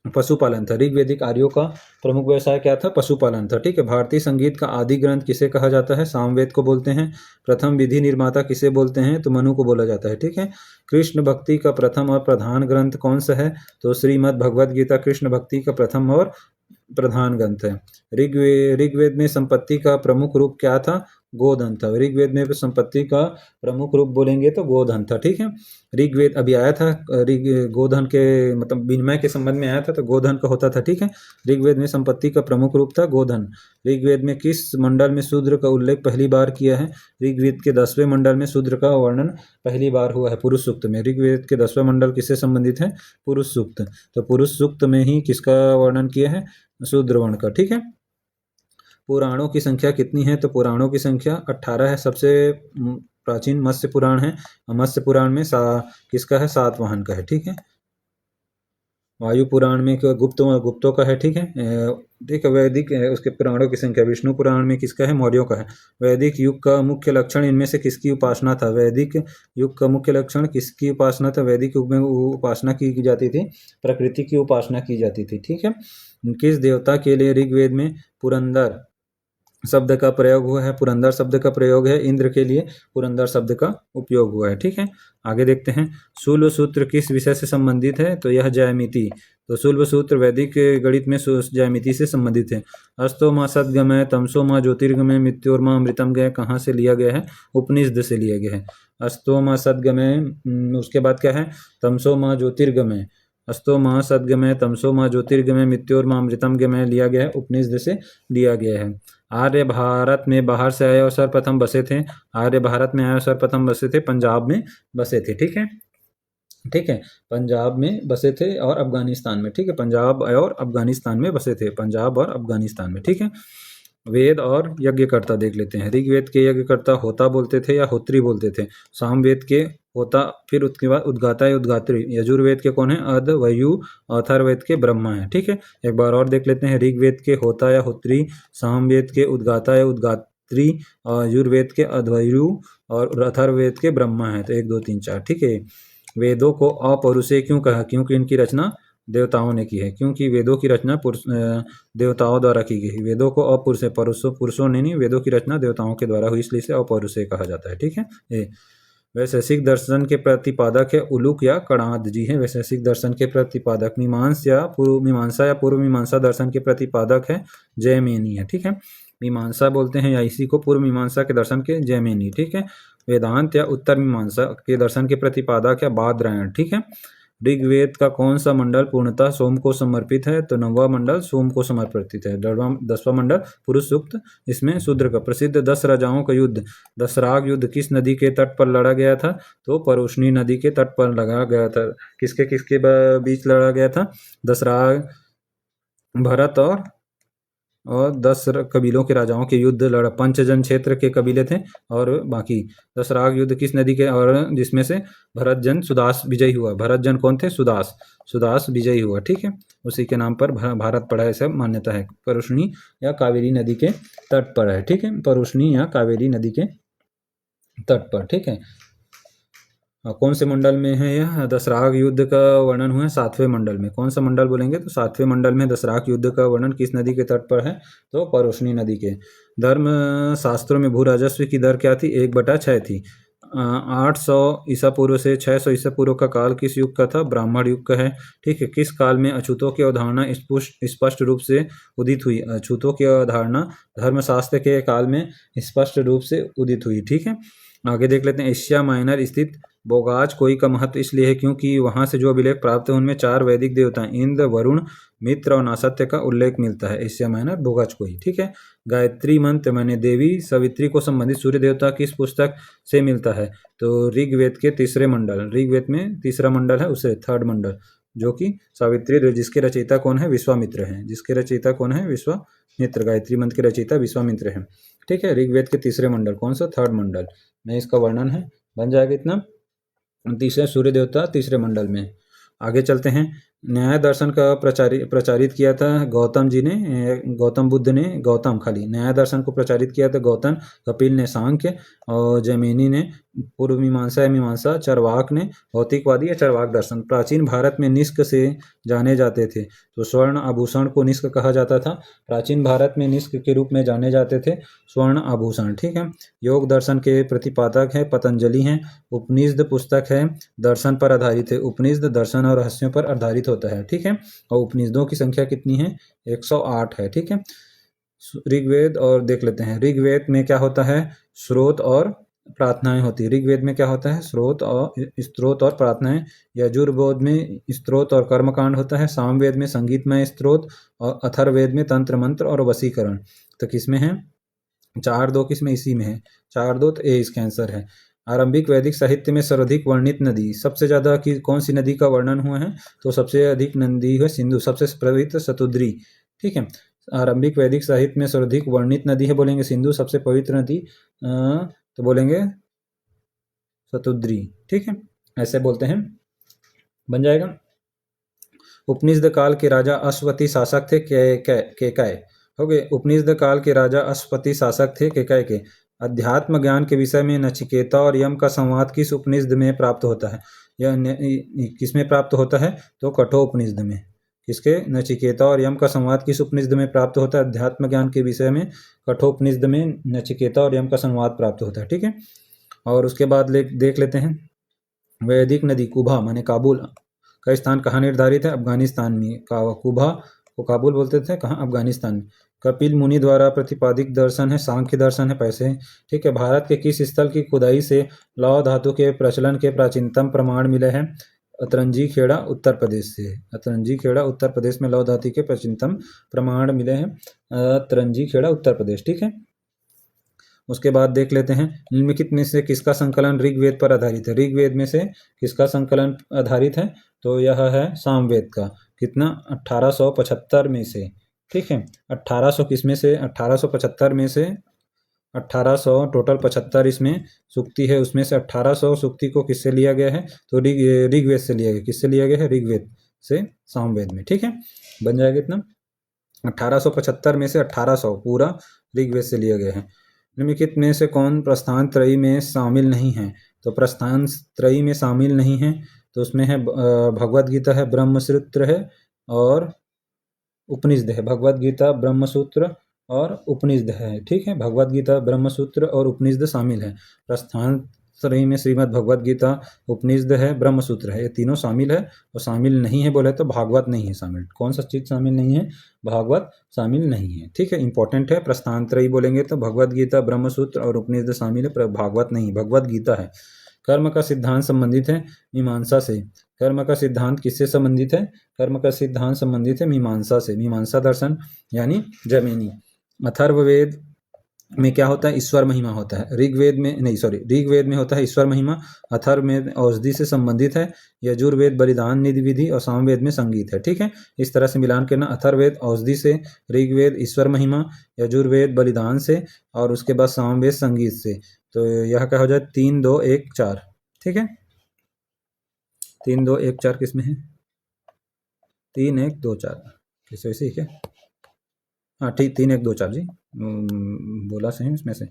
Speaker 1: पशुपालन था। ऋग्वेदिक आर्यों का प्रमुख व्यवसाय क्या था, पशुपालन था, ठीक है। भारतीय संगीत का आदि ग्रंथ किसे कहा जाता है, सामवेद को बोलते हैं। प्रथम विधि निर्माता किसे बोलते हैं, तो मनु को बोला जाता है, ठीक है। कृष्ण भक्ति का प्रथम और प्रधान ग्रंथ कौन सा है, तो श्रीमद् भगवद गीता कृष्ण भक्ति का प्रथम और प्रधान ग्रंथ है। ऋग्वेद में संपत्ति का प्रमुख रूप क्या था, गोधन था। ऋग्वेद में संपत्ति का प्रमुख रूप बोलेंगे तो गोधन था, ठीक है। ऋग्वेद अभी आया था, गोधन के मतलब विनिमय के संबंध में आया था, तो गोधन का होता था, ठीक है। ऋग्वेद में संपत्ति का प्रमुख रूप था गोधन। ऋग्वेद में किस मंडल में शूद्र का उल्लेख पहली बार किया है, ऋग्वेद के 10वें मंडल में शूद्र का वर्णन पहली बार हुआ है, पुरुष सूक्त में। ऋग्वेद के 10वें मंडल किससे संबंधित है, पुरुष सूक्त, तो पुरुष सूक्त में ही किसका वर्णन किया है, शूद्र वर्ण का, ठीक है। पुराणों की संख्या कितनी है, तो पुराणों की संख्या 18 है। सबसे प्राचीन मत्स्य पुराण है, मत्स्य पुराण में किसका है, सातवाहन का है, ठीक है। वायु पुराण में गुप्तों का है, ठीक है। ठीक है, वैदिक उसके पुराणों की संख्या, विष्णु पुराण में किसका है, मौर्यों का है। वैदिक युग का मुख्य लक्षण इनमें से किसकी उपासना था, वैदिक युग का मुख्य लक्षण किसकी उपासना था, वैदिक युग में उपासना की जाती थी, प्रकृति की उपासना की जाती थी, ठीक है। किस देवता के लिए ऋग्वेद में पुरंदर शब्द का प्रयोग हुआ है, पुरंदर शब्द का प्रयोग है, इंद्र के लिए पुरंदर शब्द का उपयोग हुआ है, ठीक है। आगे देखते हैं, शूल्ब सूत्र किस विषय से संबंधित है, तो यह ज्यामिति, तो शूल्ब सूत्र वैदिक गणित में ज्यामिति से संबंधित है। अस्तो माँ सद्गमय, तमसो माँ ज्योतिर्गमय, मृत्योर्मा अमृतम गय कहाँ से लिया गया है, उपनिषद से लिया गया है। अस्तो माँ सद्गमय, उसके बाद क्या है, तमसो माँ ज्योतिर्गमय, अस्तो माँ सद्गमय, तमसो माँ ज्योतिर्गमय, मृत्योर्मा अमृतम गमय लिया गया है, उपनिषद से लिया गया है। आर्य भारत में बाहर से आए और सर्वप्रथम बसे थे, आर्य भारत में आए और सर्वप्रथम बसे थे, पंजाब में बसे थे, ठीक है, ठीक है। पंजाब में बसे थे और अफगानिस्तान में, ठीक है, पंजाब और अफगानिस्तान में बसे थे, पंजाब और अफगानिस्तान में, ठीक है। वेद और यज्ञकर्ता देख लेते हैं। ऋग्वेद के यज्ञकर्ता होता बोलते थे या होत्री बोलते थे। सामवेद के होता, फिर उसके बाद उद्गाता या उद्गात्री। यजुर्वेद के कौन है? अध, वयु। अथर्ववेद के ब्रह्मा है। ठीक है, एक बार और देख लेते हैं। ऋग्वेद के होता या होत्री, सामवेद के उद्गाता या उद्गात्री, यजुर्वेद के अध्वर्यु और अथर्ववेद के ब्रह्मा है। तो 1 2 3 4। ठीक है, वेदों को अपौरुषेय क्यों कहा? क्योंकि इनकी रचना देवताओं ने की है। क्योंकि वेदों की रचना देवताओं द्वारा की गई। वेदों को अपौरुषेय, पुरुषों ने नहीं, वेदों की रचना देवताओं के द्वारा हुई, इसलिए इसे अपौरुषेय कहा जाता है। ठीक है, वैशेषिक दर्शन के प्रतिपादक है उलूक या कणाद जी हैं। वैशेषिक दर्शन के प्रतिपादक मीमांसा या पूर्व मीमांसा दर्शन के प्रतिपादक है जैमिनी है। ठीक है, मीमांसा बोलते हैं या इसी को पूर्व मीमांसा के दर्शन के जैमिनी। ठीक है, वेदांत या उत्तर मीमांसा के दर्शन के प्रतिपादक है बादरायण। ठीक है, ऋग्वेद का कौन सा मंडल पूर्णतः सोम को समर्पित है? तो 9वां मंडल सोम को समर्पित है। 10वां मंडल पुरुष सूक्त, इसमें शूद्र का। प्रसिद्ध 10 राजाओं का युद्ध, दसराग युद्ध किस नदी के तट पर लड़ा गया था? तो परोशनी नदी के तट पर लड़ा गया था। किसके किसके बीच लड़ा गया था? दसराग, भरत और 10 कबीलों के राजाओं के युद्ध लड़ा। पंचजन क्षेत्र के कबीले थे और बाकी। दसराग युद्ध किस नदी के, और जिसमें से भरतजन सुदास विजयी हुआ। भरतजन कौन थे? सुदास विजयी हुआ। ठीक है, उसी के नाम पर भारत पड़ा है, सब मान्यता है। परुष्णी या कावेरी नदी के तट पर है। ठीक है, परुष्णी या कावेरी नदी के तट पर। ठीक है, कौन से मंडल में है यह? दसराग युद्ध का वर्णन हुआ है 7वें मंडल में। कौन सा मंडल बोलेंगे? तो 7वें मंडल में दसराग युद्ध का वर्णन किस नदी के तट पर है? तो परोशनी नदी के। धर्म शास्त्रों में भू राजस्व की दर क्या थी? 1/6 थी। 800 ईसा पूर्व से 600 ईसा पूर्व का काल किस युग का था? ब्राह्मण युग का है। ठीक है, किस काल में अछूतों की अवधारणा स्पष्ट रूप से उदित हुई? अछूतों की अवधारणा धर्मशास्त्र के काल में स्पष्ट रूप से उदित हुई। ठीक है, आगे देख लेते हैं। एशिया माइनर स्थित बोगाज कोई का महत्व इसलिए है क्योंकि वहां से जो अभिलेख प्राप्त है उनमें 4 वैदिक देवता इंद्र, वरुण, मित्र और नासत्य का उल्लेख मिलता है। एशिया माइनर बोगाज कोई। ठीक है, गायत्री मंत्र मैंने देवी सवित्री को संबंधित सूर्य देवता किस पुस्तक से मिलता है? तो ऋग्वेद के 3रे मंडल। ऋग्वेद में 3रा मंडल है, उसे 3rd मंडल, जो कि सावित्री, जिसके रचयिता कौन है? विश्वामित्र है। जिसके रचयिता कौन है? विश्वामित्र। गायत्री मंत्र के रचयिता विश्वामित्र है। ठीक है, ऋग्वेद के 3रे मंडल। कौन सा? 3rd मंडल में इसका वर्णन है। बन जाएगा इतना। 30 सूर्य देवता 3रे मंडल में। आगे चलते हैं। न्याय दर्शन का प्रचारित किया था गौतम जी ने, गौतम बुद्ध ने, गौतम खाली न्याय दर्शन को प्रचारित किया था गौतम। कपिल ने सांख्य और जैमिनी ने पूर्व मीमांसा या मीमांसा। चरवाक ने भौतिकवादी या चरवाक दर्शन। प्राचीन भारत में निष्क से जाने जाते थे, तो स्वर्ण आभूषण को निष्क कहा जाता था। प्राचीन भारत में निष्क के रूप में जाने जाते थे स्वर्ण आभूषण। ठीक है, योग दर्शन के प्रतिपादक है पतंजलि हैं। उपनिषद पुस्तक है दर्शन पर आधारित है। उपनिषद दर्शन और रहस्यों पर आधारित होता है। ठीक है, और उपनिषदों की संख्या कितनी है? 108 है। ठीक है, ऋग्वेद और देख लेते हैं। ऋग्वेद में क्या होता है? स्रोत और प्रार्थनाएं होती है। ऋग्वेद में क्या होता है? स्रोत और प्रार्थनाएं। यजुर्वेद में स्त्रोत और कर्मकांड होता है। सामवेद में संगीतमय स्त्रोत और अथर्ववेद में तंत्र मंत्र और वशीकरण। तो किसमें है? 4-2 किसमें? इसी में है। 4-2 तो ए इसका आंसर है। आरंभिक वैदिक साहित्य में सर्वाधिक वर्णित नदी, सबसे ज्यादा की कौन सी नदी का वर्णन हुआ है? तो सबसे अधिक नदी है सिंधु, सबसे पवित्र शतुद्री। ठीक है, आरंभिक वैदिक साहित्य में सर्वाधिक वर्णित नदी है, बोलेंगे सिंधु। सबसे पवित्र नदी तो बोलेंगे शतुद्री। ठीक है, ऐसे बोलते हैं। बन जाएगा। उपनिषद काल के राजा अश्वति शासक थे केकय। हो गए। उपनिषद काल के राजा अश्वति शासक थे केकय के। अध्यात्म ज्ञान के विषय में नचिकेता और यम का संवाद किस उपनिषद में प्राप्त होता है? यह किसमें प्राप्त होता है? तो कठोपनिषद में। किसके? नचिकेता और यम का संवाद किस उपनिषद में प्राप्त होता है? अध्यात्म ज्ञान के विषय में कठोपनिषद में नचिकेता और यम का संवाद प्राप्त होता है। ठीक है, और उसके बाद देख लेते हैं। वैदिक नदी कुभा माने काबुल का स्थान कहाँ निर्धारित है? अफगानिस्तान में। कुभा को काबुल बोलते थे, कहाँ? अफगानिस्तान में। कपिल मुनि द्वारा प्रतिपादित दर्शन है सांख्य दर्शन है पैसे। ठीक है, भारत के किस स्थल की खुदाई से लौह धातु के प्रचलन के प्राचीनतम प्रमाण मिले हैं? अतरंजी खेड़ा उत्तर प्रदेश से। अतरंजी खेड़ा उत्तर प्रदेश में लौह धातु के प्राचीनतम प्रमाण मिले हैं। अतरंजी खेड़ा उत्तर प्रदेश। ठीक है, उसके बाद देख लेते हैं। निम्नलिखित में से किसका संकलन ऋग्वेद पर आधारित है? ऋग्वेद में से किसका संकलन आधारित है? तो यह है सामवेद का। कितना? 1875 में से ठीक है। 1800 किसमें से 1875 में से 1800 टोटल 75 इसमें सूक्ति है, उसमें से 1800 सूक्ति को किससे लिया गया है, तो ऋग्वेद से लिया गया। किससे लिया गया है, ऋग्वेद से सामवेद में। ठीक है, बन जाएगा इतना। 1875 में से 1800 पूरा ऋग्वेद से लिया गया है। निम्नलिखित में से कौन प्रस्थान त्रयी में शामिल नहीं है, तो प्रस्थान त्रयी में शामिल नहीं है तो उसमें है भगवद गीता है, ब्रह्मसूत्र है और उपनिषद है। भगवद गीता, ब्रह्मसूत्र और उपनिषद है। ठीक है, भगवद गीता, ब्रह्मसूत्र और उपनिषद शामिल है। प्रस्थान त्रयी में श्रीमद् भगवद गीता, उपनिषद है, ब्रह्मसूत्र है, ये तीनों शामिल है। और शामिल नहीं है बोले तो भागवत नहीं है शामिल। कौन सा चीज शामिल नहीं है, भागवत शामिल नहीं है। ठीक है, इंपॉर्टेंट है। प्रस्थान त्रयी बोलेंगे तो भगवद गीता, ब्रह्मसूत्र और उपनिषद शामिल है, भागवत नहीं, भगवद गीता है। कर्म का सिद्धांत संबंधित है मीमांसा से। कर्म का सिद्धांत किससे संबंधित है, कर्म का सिद्धांत संबंधित है मीमांसा से। मीमांसा दर्शन यानी जैमिनी। अथर्ववेद में क्या होता है, ईश्वर महिमा होता है। ऋग्वेद में होता है ईश्वर महिमा। अथर्व में औषधि से संबंधित है। यजुर्वेद बलिदान निधि विधि और सामवेद में संगीत है। ठीक है, इस तरह से मिलान करना। अथर्ववेद औषधि से, ऋग्वेद ईश्वर महिमा, यजुर्वेद बलिदान से और उसके बाद सामवेद संगीत से। तो यह क्या हो जाए, 3 2 1 4। ठीक है, 3 2 1 4 किसमें है, 3 1 2 4 किस वैसे ही क्या, हाँ ठीक, 3 1 2 4 जी, बोला सही इसमें से।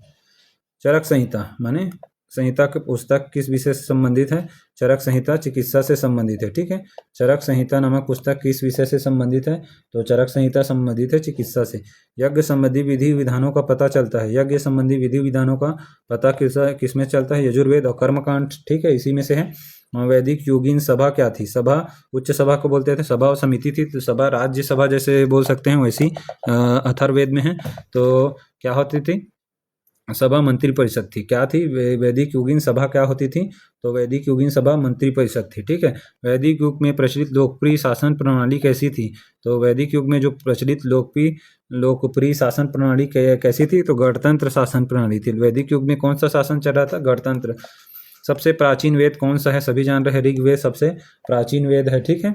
Speaker 1: चरक संहिता माने संहिता की पुस्तक किस विषय से संबंधित है, चरक संहिता चिकित्सा से संबंधित है। ठीक है, चरक संहिता नामक पुस्तक किस विषय से संबंधित है, तो चरक संहिता संबंधित है चिकित्सा से। यज्ञ संबंधी विधि विधानों का पता चलता है। यज्ञ संबंधी विधि विधानों का पता किसमें चलता है, यजुर्वेद और कर्मकांड। ठीक है, इसी में से है। वैदिक योगिन सभा क्या थी, सभा उच्च सभा को बोलते थे, सभा और समिति थी। तो सभा राज्य सभा जैसे बोल सकते हैं, वैसी अथर्ववेद में है। तो क्या होती थी, सभा मंत्री परिषद थी। क्या थी, वैदिक युगीन सभा क्या होती थी, तो वैदिक युगीन सभा मंत्री परिषद थी। ठीक है, वैदिक युग में प्रचलित लोकप्रिय शासन प्रणाली कैसी थी, तो वैदिक युग में जो प्रचलित लोकप्रिय शासन प्रणाली कैसी थी, तो गणतंत्र शासन प्रणाली थी। वैदिक युग में कौन सा शासन चल रहा था, गणतंत्र। सबसे प्राचीन वेद कौन सा है, सभी जान रहे हैं, ऋग्वेद सबसे प्राचीन वेद है। ठीक है,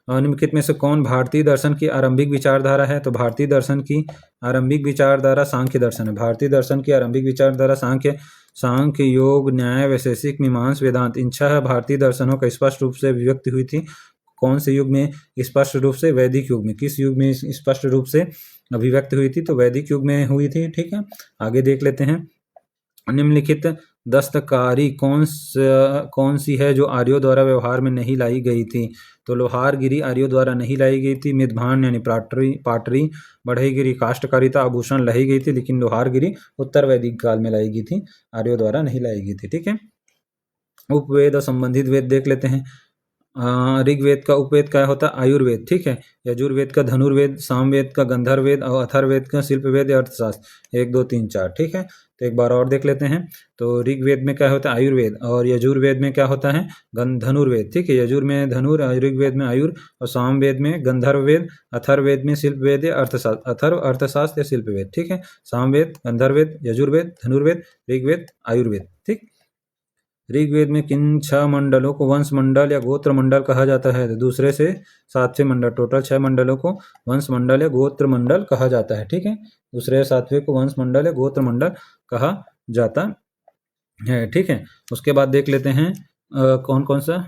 Speaker 1: निम्नलिखित में से कौन भारतीय दर्शन की आरंभिक विचारधारा है, तो भारतीय दर्शन की आरंभिक विचारधारा सांख्य दर्शन है। भारतीय दर्शन की आरंभिक विचारधारा सांख्य योग न्याय वैशेषिक मीमांस वेदांत, इन 6 भारतीय दर्शनों का स्पष्ट रूप से अभिव्यक्ति हुई थी। कौन से युग में, स्पष्ट रूप से वैदिक युग में। किस युग में स्पष्ट रूप से अभिव्यक्ति हुई थी, तो वैदिक युग में हुई थी। ठीक है, आगे देख लेते हैं। निम्नलिखित दस्तकारी कौन सी है जो आर्यों द्वारा व्यवहार में नहीं लाई गई थी, तो लोहारगिरी आर्यों द्वारा नहीं लाई गई थी। मितभान यानी पाटरी, बढ़ईगिरी काष्ठकारिता आभूषण लाई गई थी, लेकिन लोहारगिरी उत्तर वैदिक काल में लाई गई थी, आर्यों द्वारा नहीं लाई गई थी। ठीक है, उपवेद और संबंधित वेद देख लेते हैं। ऋग्वेद का उपवेद क्या होता है, आयुर्वेद। ठीक है, यजुर्वेद का धनुर्वेद, सामवेद का गंधर्ववेद और अथर्ववेद का शिल्पवेद या अर्थशास्त्र। 1 2 3 4। ठीक है, तो एक बार और देख लेते हैं। तो ऋग्वेद में क्या होता है, आयुर्वेद, और यजुर्वेद में क्या होता है, धनुर्वेद। ठीक है, यजुर में धनुर, ऋग्वेद में आयुर और सामवेद में गंधर्ववेद, अथर्ववेद में शिल्पवेद या अर्थशास्त्र। अथर्व अर्थशास्त्र या शिल्पवेद। ठीक है, सामवेद, गंधर्ववेद, यजुर्वेद, धनुर्वेद, ऋग्वेद, आयुर्वेद। ठीक, ऋग्वेद में किन 6 मंडलों को वंश मंडल या गोत्र मंडल कहा जाता है, तो दूसरे से 7वें मंडल, टोटल 6 मंडलों को वंश मंडल या गोत्र मंडल कहा जाता है। ठीक है, दूसरे 7वें को वंश मंडल या गोत्र मंडल कहा जाता है। ठीक है, उसके बाद देख लेते हैं कौन कौन सा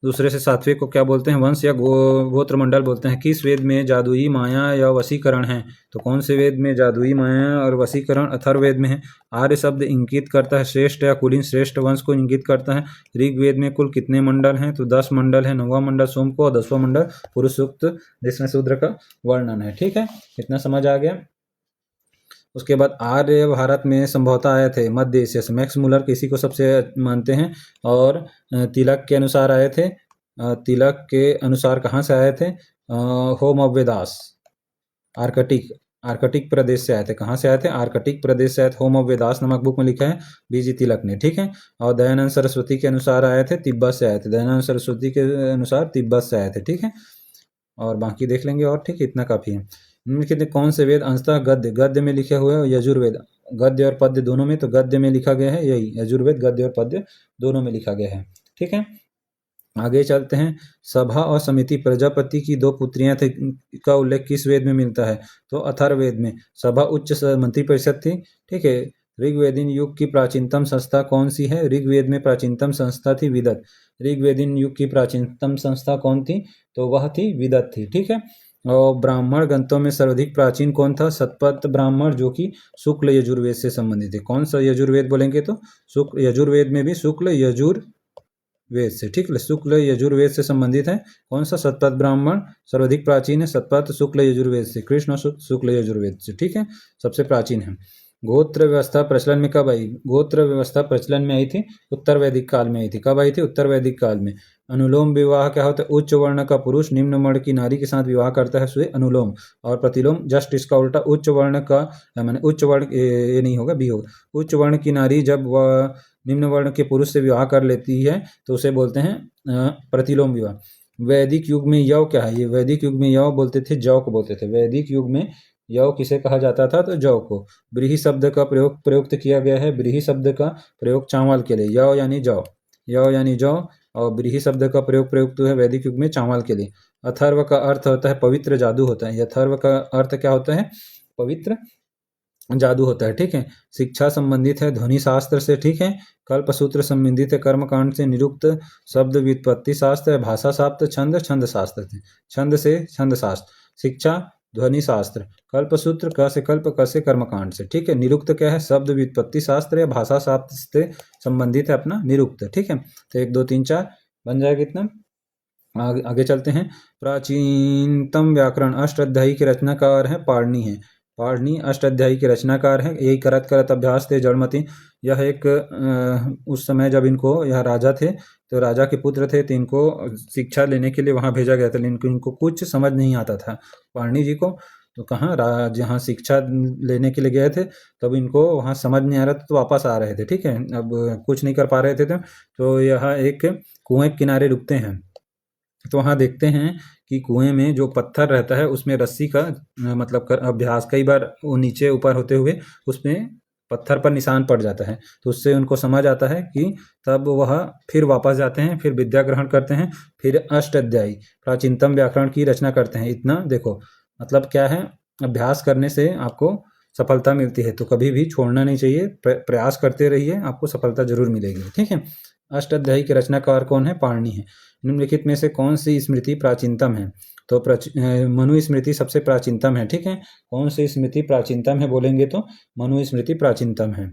Speaker 1: दूसरे से 7वें को क्या बोलते हैं, वंश या गोत्र मंडल बोलते हैं। किस वेद में जादुई माया या वशीकरण है, तो कौन से वेद में जादुई माया और वशीकरण, अथर्ववेद में है। आर्य शब्द इंगित करता है श्रेष्ठ या कुलीन, श्रेष्ठ वंश को इंगित करता है। ऋग्वेद में कुल कितने मंडल हैं, तो 10 मंडल है। 9वां मंडल सोम को और 10वां मंडल पुरुष सूक्त, जिसमें शूद्र का वर्णन है। ठीक है, इतना समझ आ गया। उसके बाद आर्य भारत में संभवतः आए थे मध्य एशिया से। मैक्स मुलर किसी को सबसे मानते हैं, और तिलक के अनुसार आए थे। तिलक के अनुसार कहाँ से आए थे, होमव्यदास, आर्कटिक प्रदेश से आए थे। कहाँ से आए थे, आर्कटिक प्रदेश से आए थे। होमव्यदास नामक बुक में लिखा है बीजी तिलक ने। ठीक है, और दयानंद सरस्वती के अनुसार आए थे, तिब्बत से आए थे। दयानंद सरस्वती के अनुसार तिब्बत से आए थे। ठीक है, और बाकी देख लेंगे। और ठीक है, इतना काफी है। निम्नलिखित कौन से वेद अंशतः गद्य में लिखे हुए हैं, यजुर्वेद। गद्य और पद्य दोनों में, तो गद्य में लिखा गया है यही, यजुर्वेद गद्य और पद्य दोनों में लिखा गया है। ठीक है, आगे चलते हैं। सभा और समिति प्रजापति की दो पुत्रियां थी का उल्लेख किस वेद में मिलता है? तो अथर्ववेद में। सभा उच्च मंत्रिपरिषद थी, ठीक है। ऋग्वेदीन युग की प्राचीनतम संस्था कौन सी है? ऋग्वेद में प्राचीनतम संस्था थी विदत। ऋग्वेदीन युग की प्राचीनतम संस्था कौन थी? तो वह थी विदत थी, ठीक है। और ब्राह्मण ग्रंथों में सर्वाधिक प्राचीन कौन था? शतपथ ब्राह्मण, जो कि शुक्ल यजुर्वेद से संबंधित है। कौन सा यजुर्वेद बोलेंगे? तो शुक्ल यजुर्वेद में भी शुक्ल यजुर्वेद से, ठीक है। शुक्ल यजुर्वेद से संबंधित है। कौन सा? शतपथ ब्राह्मण सर्वाधिक प्राचीन है, शतपथ शुक्ल यजुर्वेद से, कृष्ण शुक्ल यजुर्वेद से, ठीक है, सबसे प्राचीन है। गोत्र व्यवस्था प्रचलन में कब आई? गोत्र व्यवस्था प्रचलन में आई थी उत्तर वैदिक काल में आई थी। कब आई थी? उत्तर वैदिक काल में। अनुलोम विवाह क्या होता है? उच्च वर्ण का पुरुष निम्न वर्ण की नारी के साथ विवाह करता है, उसे अनुलोम। और प्रतिलोम जस्ट इसका उल्टा। उच्च वर्ण का माने उच्च वर्ण, ये नहीं होगा, बी होगा। उच्च वर्ण की नारी जब वह निम्न वर्ण के पुरुष से विवाह कर लेती है तो उसे बोलते हैं प्रतिलोम विवाह। वैदिक युग में यव क्या है? ये वैदिक युग में यव बोलते थे, जौ को बोलते थे। वैदिक युग में यव किसे कहा जाता था? तो जौ को। व्रीहि शब्द का प्रयुक्त किया गया है। व्रीहि शब्द का प्रयोग चावल के लिए, यव यानी जौ, यव यानी जौ। और व्रीहि शब्द का प्रयुक्त है वैदिक युग में चावल के लिए। अथर्व का अर्थ होता है पवित्र जादू होता है। अथर्व का अर्थ क्या होता है? पवित्र जादू होता है, ठीक है। शिक्षा संबंधित है ध्वनि शास्त्र से, ठीक है। कल्पसूत्र संबंधित है कर्मकांड से। निरुक्त शब्द व्युत्पत्ति शास्त्र है। भाषा शास्त्र, छंद शास्त्र थे। छंद से छंद शास्त्र। शिक्षा ध्वनि शास्त्र। कल्पसूत्र क से कल्प, क से कर्मकांड से, ठीक है। निरुक्त क्या है? शब्द व्युत्पत्ति शास्त्र या भाषा शास्त्र से संबंधित है अपना निरुक्त, ठीक है। तो 1 2 3 4 बन जाएगा इतना। आगे चलते हैं। प्राचीनतम व्याकरण अष्टाध्यायी के रचनाकार है पाणिनि है। पाणिनि अष्टाध्यायी के रचनाकार है। यही करत करत अभ्यास थे जड़मति। यह एक उस समय जब इनको, यह राजा थे तो राजा के पुत्र थे, तो इनको शिक्षा लेने के लिए वहाँ भेजा गया था, लेकिन इनको कुछ समझ नहीं आता था पाणिनि जी को। तो कहाँ जहाँ शिक्षा लेने के लिए गए थे तब इनको वहाँ समझ नहीं आ रहा था, तो वापस आ रहे थे, ठीक है। अब कुछ नहीं कर पा रहे थे तो यह एक कुएं के किनारे रुकते हैं। तो वहाँ देखते हैं कि कुएं में जो पत्थर रहता है उसमें रस्सी का मतलब अभ्यास, कई बार वो नीचे ऊपर होते हुए उसमें पत्थर पर निशान पड़ जाता है, तो उससे उनको समझ आता है कि तब वह फिर वापस जाते हैं, फिर विद्या ग्रहण करते हैं, फिर अष्टाध्यायी प्राचीनतम व्याकरण की रचना करते हैं। इतना देखो, मतलब क्या है, अभ्यास करने से आपको सफलता मिलती है, तो कभी भी छोड़ना नहीं चाहिए, प्रयास करते रहिए, आपको सफलता जरूर मिलेगी, ठीक है। अष्टाध्यायी के रचनाकार कौन है? पाणिनि है। निम्नलिखित में से कौन सी स्मृति प्राचीनतम है? तो मनु स्मृति सबसे प्राचीनतम है, ठीक है। कौन सी स्मृति प्राचीनतम है बोलेंगे तो मनु स्मृति प्राचीनतम है,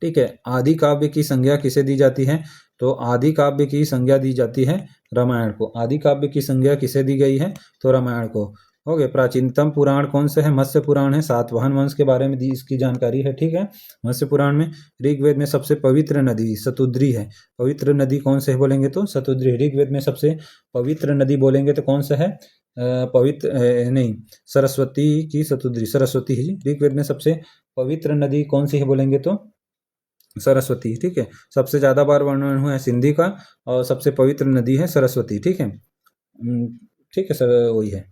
Speaker 1: ठीक है। आदि काव्य की संज्ञा किसे दी जाती है? तो आदि काव्य की संज्ञा दी जाती है रामायण को। आदि काव्य की संज्ञा किसे दी गई है? तो रामायण को। हो गए। प्राचीनतम पुराण कौन से है? मत्स्य पुराण है। सातवाहन वंश के बारे में इसकी जानकारी है, ठीक है। मत्स्य पुराण में। ऋग्वेद में सबसे पवित्र नदी शतुद्री है। पवित्र नदी कौन से है बोलेंगे तो शतुद्री। ऋग्वेद में सबसे पवित्र नदी बोलेंगे तो कौन सा है? पवित्र नहीं, सरस्वती की शतुद्री, सरस्वती ही। ऋग्वेद में सबसे पवित्र नदी कौन सी है बोलेंगे तो सरस्वती, ठीक है। सबसे ज्यादा बार वर्णन हुआ है सिंधी का, और सबसे पवित्र नदी है सरस्वती, ठीक है। ठीक है सर, वही है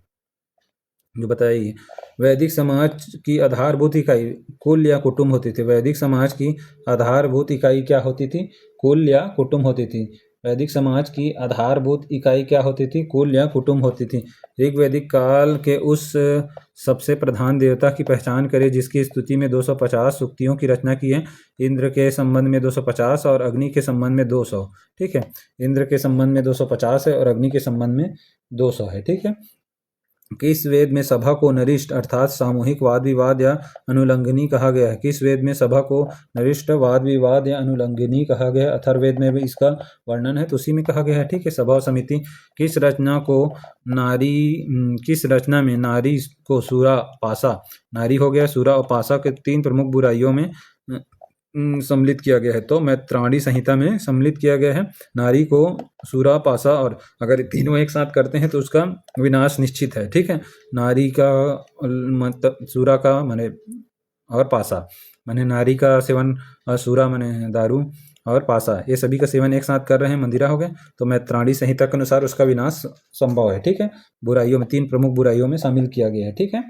Speaker 1: जो बताइए। वैदिक समाज की आधारभूत इकाई कुल या कुटुंब होती थी। वैदिक समाज की आधारभूत इकाई क्या होती थी? कुल या कुटुंब होती थी। वैदिक समाज की आधारभूत इकाई क्या होती थी? कुल या कुटुंब होती थी। ऋग्वैदिक काल के उस सबसे प्रधान देवता की पहचान करें जिसकी स्तुति में 250 सूक्तियों की रचना की है। इंद्र के संबंध में 250 और अग्नि के संबंध में 200, ठीक है। इंद्र के संबंध में 250 है और अग्नि के संबंध में 200 है, ठीक है। किस वेद में सभा को नरिष्ट अर्थात सामूहिक वाद विवाद या अनुलंघनी कहा गया है? किस वेद में सभा को नरिष्ट वाद विवाद या अनुलंघनी कहा गया है? अथर्ववेद में भी इसका वर्णन है, तो उसी में कहा गया है, ठीक है। सभा और समिति। किस रचना में नारी को सूरा पासा, नारी हो गया सूरा और पासा के 3 प्रमुख बुराइयों में सम्मिलित किया गया है? तो मैत्राणी संहिता में सम्मिलित किया गया है नारी को, सूरा, पासा, और अगर तीनों एक साथ करते हैं तो उसका विनाश निश्चित है, ठीक है। नारी का मतलब सूरा का माने और पासा माने नारी का सेवन, और सूरा माने दारू, और पासा, ये सभी का सेवन एक साथ कर रहे हैं, मंदिरा हो गए। तो मैत्राणी संहिता के अनुसार उसका विनाश संभव है। ठीक है, बुराइयों में 3 प्रमुख बुराइयों में शामिल किया गया है। ठीक है,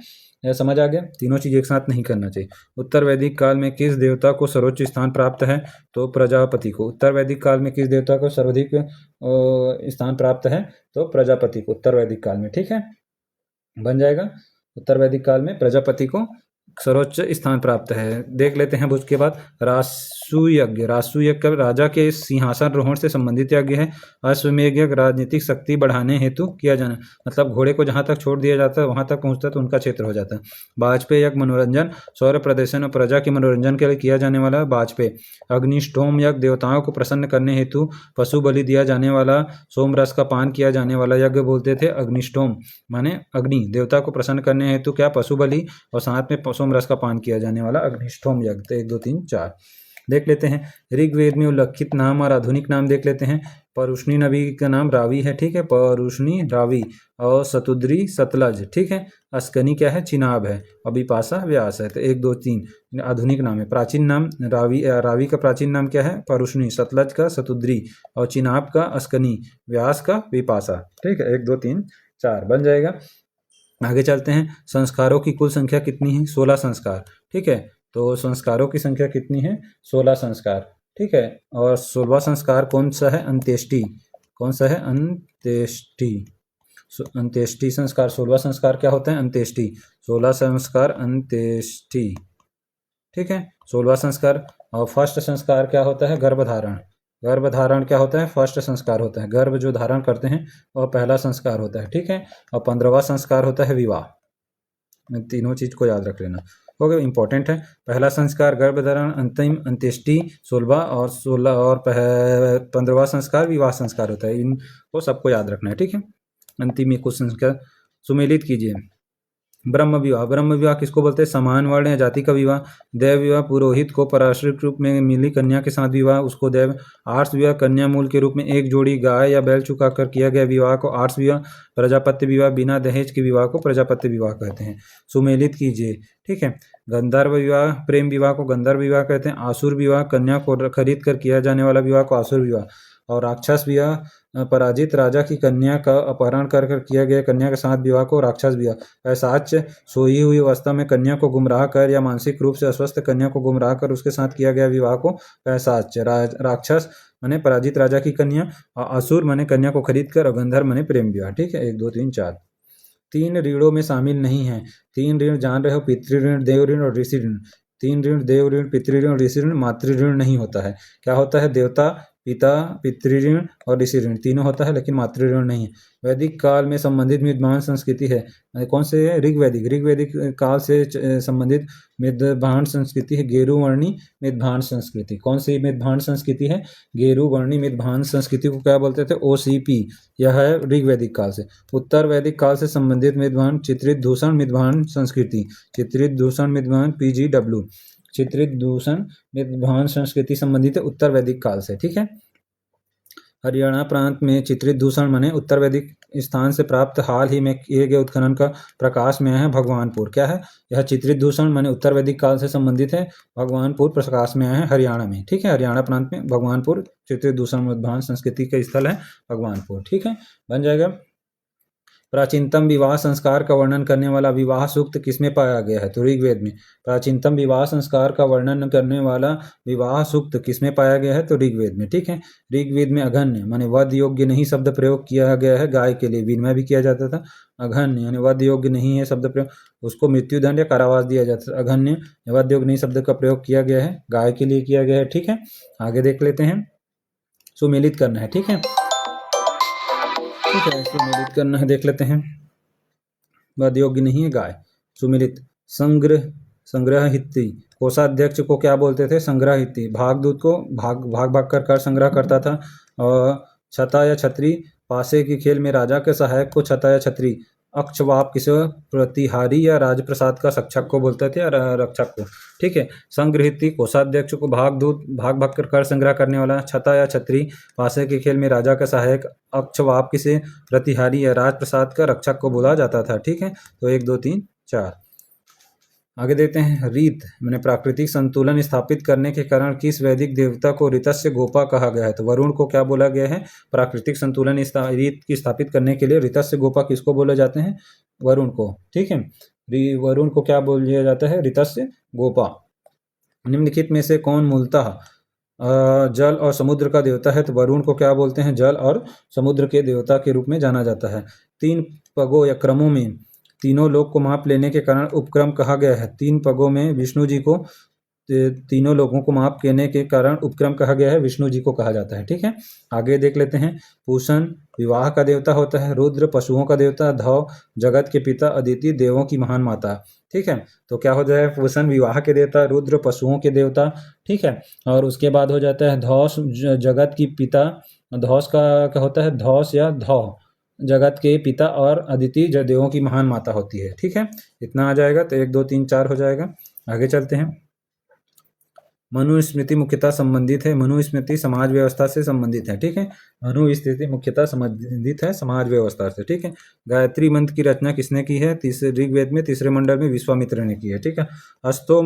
Speaker 1: यह समझ आ गया। तीनों चीज एक साथ नहीं करना चाहिए। उत्तर वैदिक काल में किस देवता को सर्वोच्च स्थान प्राप्त है? तो प्रजापति को। उत्तर वैदिक काल में किस देवता को सर्वाधिक स्थान प्राप्त है? तो प्रजापति को, उत्तर वैदिक काल में। ठीक है, बन जाएगा। उत्तर वैदिक काल में प्रजापति को सर्वोच्च स्थान प्राप्त है। देख लेते हैं अब उसके बाद रासु यज्ञ। रासु यज्ञ राजा के सिंहासनारोहण से संबंधित यज्ञ है। अश्वमेध यज्ञ राजनीतिक शक्ति बढ़ाने हेतु किया जाना, मतलब घोड़े को जहां तक छोड़ दिया जाता है वहां तक पहुंचता है तो उनका क्षेत्र हो जाता है। वाजपेयी यज्ञ मनोरंजन, सौर्य प्रदर्शन और प्रजा के मनोरंजन के लिए किया जाने वाला वाजपेयी। अग्निष्टोम यज्ञ देवताओं को प्रसन्न करने हेतु पशु बलि दिया जाने वाला, सोमरस का पान किया जाने वाला यज्ञ बोलते थे अग्निष्टोम, माने अग्नि देवता को प्रसन्न करने हेतु क्या? पशु बलि, और साथ में सोमरस का पान किया जाने वाला अग्निष्टोम यज्ञ। तो 1 2 3 4 देख लेते हैं। ऋग्वेद में उल्लिखित नाम और आधुनिक नाम देख लेते हैं। परुष्णी नदी का नाम रावी है। ठीक है, परुष्णी रावी। और सतुद्री सतलज। ठीक है, अस्कनी क्या है? चिनाब है। और विपाशा व्यास है। तो 1 2 3 आधुनिक नाम है। प्राचीन नाम रावी, रावी का प्राचीन नाम क्या है? परुष्णी, सतलज का सतुद्री, और चिनाब का अस्कनी, व्यास का विपाशा। ठीक है, 1 2 3 4 बन जाएगा। आगे चलते हैं। संस्कारों की कुल संख्या कितनी है? 16 संस्कार। ठीक है, तो संस्कारों की संख्या कितनी है? 16 संस्कार। ठीक है, और 16वां संस्कार कौन सा है? अंत्येष्टि। कौन सा है? अंत्येष्टि। अंत्येष्टि संस्कार। 16वां संस्कार क्या होता है? अंत्येष्टि। 16 संस्कार अंत्येष्टि। ठीक है, 16वां संस्कार। और फर्स्ट संस्कार क्या होता है? गर्भधारण। गर्भधारण क्या होता है? फर्स्ट संस्कार होता है। गर्भ जो धारण करते हैं वह पहला संस्कार होता है। ठीक है, और 15वां संस्कार होता है विवाह। तीनों चीज को याद रख लेना, हो गया, इंपॉर्टेंट है। पहला संस्कार गर्भधारण, अंतिम अंत्येष्टि 16, और 16 और 15वां संस्कार विवाह संस्कार होता है। इनको सबको याद रखना है। ठीक है, अंतिम कुछ संस्कार सुमेलित कीजिए। ब्रह्म विवाह। ब्रह्म विवाह किसको बोलते हैं? समान वर्ण या जाति का विवाह। देव विवाह पुरोहित को पारस्परिक रूप में मिली कन्या के साथ विवाह, उसको देव। आर्ष विवाह कन्या मूल के रूप में एक जोड़ी गाय या बैल चुकाकर किया गया विवाह को आर्ष विवाह। प्रजापत्य विवाह बिना दहेज के विवाह को प्रजापत्य विवाह कहते हैं। सुमेलित कीजिए। ठीक है, गंधर्व विवाह प्रेम विवाह को गंधर्व विवाह कहते हैं। आसुर विवाह कन्या को खरीद कर किया जाने वाला विवाह को आसुर विवाह। और राक्षस विवाह पराजित राजा की कन्या का अपहरण कर किया गया कन्या के साथ विवाह को राक्षस विवाह। पैशाच सोई हुई अवस्था में कन्या को गुमराह कर या मानसिक रूप से अस्वस्थ कन्या को गुमराह कर उसके साथ किया गया विवाह को पैशाच। राक्षस माने पराजित राजा की कन्या, और असुर माने कन्या को खरीद कर, और गंधर्व माने प्रेम विवाह। ठीक है, 1 2 3 4। 3 ऋणों में शामिल नहीं है। 3 ऋण जान रहे हो? पितृ ऋण, देव ऋण और ऋषि ऋण। 3 ऋण देव ऋण, पितृ ऋण और ऋषि ऋण। मातृ ऋण नहीं होता है। क्या होता है? देवता, पिता, पितृ ऋण और ऋषि ऋण तीनों होता है, लेकिन मातृ ऋण नहीं है। वैदिक काल में संबंधित मितभान संस्कृति है। कौन से? ऋग्वैदिक। ऋग्वैदिक काल से संबंधित मितभान संस्कृति है गेरुवर्णी मितभान संस्कृति। कौन सी मितभान संस्कृति है? गेरुवर्णी मितभान संस्कृति को क्या बोलते थे? OCP। यह है ऋग्वैदिक काल से। उत्तर वैदिक काल से संबंधित मितभान चित्रित दूषण मितभान संस्कृति। चित्रित दूषण मितभान PGW। चित्रित दूषण मितभान संस्कृति संबंधित है उत्तर वैदिक काल से। ठीक है, हरियाणा प्रांत में चित्रित दूषण माने उत्तर वैदिक स्थान से प्राप्त हाल ही में किए गए उत्खनन का प्रकाश में है भगवानपुर। क्या है? यह चित्रित दूषण माने उत्तर वैदिक काल से संबंधित है। भगवानपुर प्रकाश में है हरियाणा में। ठीक है, हरियाणा प्रांत में भगवानपुर चित्रित दूषण मितभान संस्कृति का स्थल है भगवानपुर। ठीक है, बन जाएगा। प्राचीनतम विवाह संस्कार का वर्णन करने वाला विवाह सूक्त किसमें पाया गया है? तो ऋग्वेद में। प्राचीनतम विवाह संस्कार का वर्णन करने वाला विवाह सूक्त किसमें पाया गया है? तो ऋग्वेद में। ठीक है, ऋग्वेद में अघन्य माने वध योग्य नहीं शब्द प्रयोग किया गया है। गाय के लिए विनिमय भी किया जाता था। अघन्य यानी वध योग्य नहीं है शब्द प्रयोग, उसको मृत्युदंड या कारावास दिया जाता है। अघन्य वध योग्य नहीं शब्द का प्रयोग किया गया है, गाय के लिए किया गया है। ठीक है, आगे देख लेते हैं। सुमेलित करना है। ठीक है, सुमेलित करना है, देख लेते हैं। वध योग्य नहीं है गाय। सुमेलित। संग्रहित्री। कोषाध्यक्ष को क्या बोलते थे? संग्रहित्री। भागदूत को भाग कर संग्रह करता था। और छता या छतरी। पासे के खेल में राजा के सहायक को छता या छतरी। अक्षवाप किसे? प्रतिहारी या राजप्रसाद का सक्षक को बोलते थे, रक्षक को। ठीक है, संग्रहित्री कोषाध्यक्ष को भागदूत भाग कर संग्रह करने वाला। छता या छतरी पासे के खेल में राजा का सहायक। अक्षवाप किसे? प्रतिहारी या राजप्रसाद का रक्षक को बोला जाता था। ठीक है, तो 1 2 3 4। आगे देते हैं रीत मैंने प्राकृतिक संतुलन स्थापित करने के कारण किस वैदिक देवता को ऋतस्य गोपा कहा गया है? तो वरुण को क्या बोला गया है? प्राकृतिक संतुलन रीत की स्थापित करने के लिए ऋतस्य गोपा किसको बोले जाते हैं? वरुण को। ठीक है, वरुण को क्या बोल दिया जाता है? ऋतस्य गोपा। निम्नलिखित में से कौन मूलतः जल और समुद्र का देवता है? तो वरुण को क्या बोलते हैं? जल और समुद्र के देवता के रूप में जाना जाता है। 3 पगों या क्रमों में तीनों लोक को माप लेने के कारण उपक्रम कहा गया है। 3 पगों में विष्णु जी को तीनों लोगों को माप लेने के कारण उपक्रम कहा गया है, विष्णु जी को कहा जाता है। ठीक है, आगे देख लेते हैं। पूषण विवाह का देवता होता है। रुद्र पशुओं का देवता। धौ जगत के पिता। अदिति देवों की महान माता। ठीक है, तो क्या हो जाए? पूषण विवाह के देवता, रुद्र पशुओं के देवता। ठीक है, और उसके बाद हो जाता है धौस जगत की पिता। धौस का क्या होता है? धौस या धौ जगत के पिता, और अदिति देवों की महान माता होती है। ठीक है, इतना आ जाएगा तो 1 2 3 4 हो जाएगा। आगे चलते हैं। मनुस्मृति मुख्यतः संबंधित है। मनुस्मृति समाज व्यवस्था से संबंधित है। ठीक है, मनुस्मृति मुख्यतः संबंधित है समाज व्यवस्था से। ठीक है, गायत्री मंत्र की रचना किसने की है? ऋग्वेद में 3रे मंडल में विश्वामित्र ने की है। ठीक है, अस्तो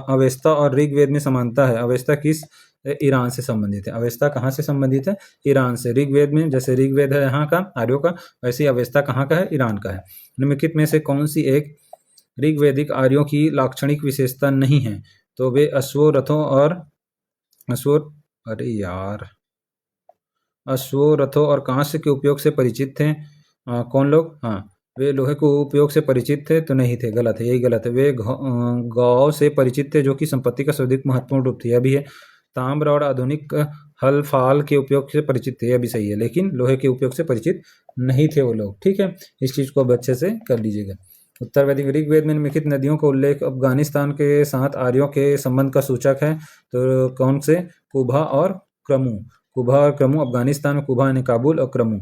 Speaker 1: अवेस्ता और ऋग्वेद में समानता है। अवेस्ता किस? ईरान से संबंधित है। अवेस्ता कहाँ से संबंधित है? ईरान से। ऋग्वेद में जैसे ऋग्वेद है यहाँ का आर्यों का, वैसे ही अवेस्ता कहाँ का है? ईरान का है। निम्नलिखित में से कौन सी एक ऋग्वेदिक आर्यों की लाक्षणिक विशेषता नहीं है? तो वे अश्वों, रथों और अश्वों, रथों और कांस्य के उपयोग से परिचित थे। कौन लोग? हाँ, वे लोहे के उपयोग से परिचित थे? तो नहीं थे, गलत है, यही गलत है। वे गौ से परिचित थे, जो कि संपत्ति का सर्वाधिक महत्वपूर्ण रूप थी। यह भी है। ताम्र और आधुनिक हल फाल के उपयोग से परिचित थे, यह भी सही है, लेकिन लोहे के उपयोग से परिचित नहीं थे वो लोग। ठीक है, इस चीज को अब अच्छे से कर लीजिएगा। उत्तर वैदिक ऋग्वेद में निम्नलिखित नदियों का उल्लेख अफगानिस्तान के साथ आर्यों के संबंध का सूचक है। तो कौन से? कुबा और क्रमु। कुबा और क्रमु। अफगानिस्तान में कुबा यानी काबुल और क्रमु।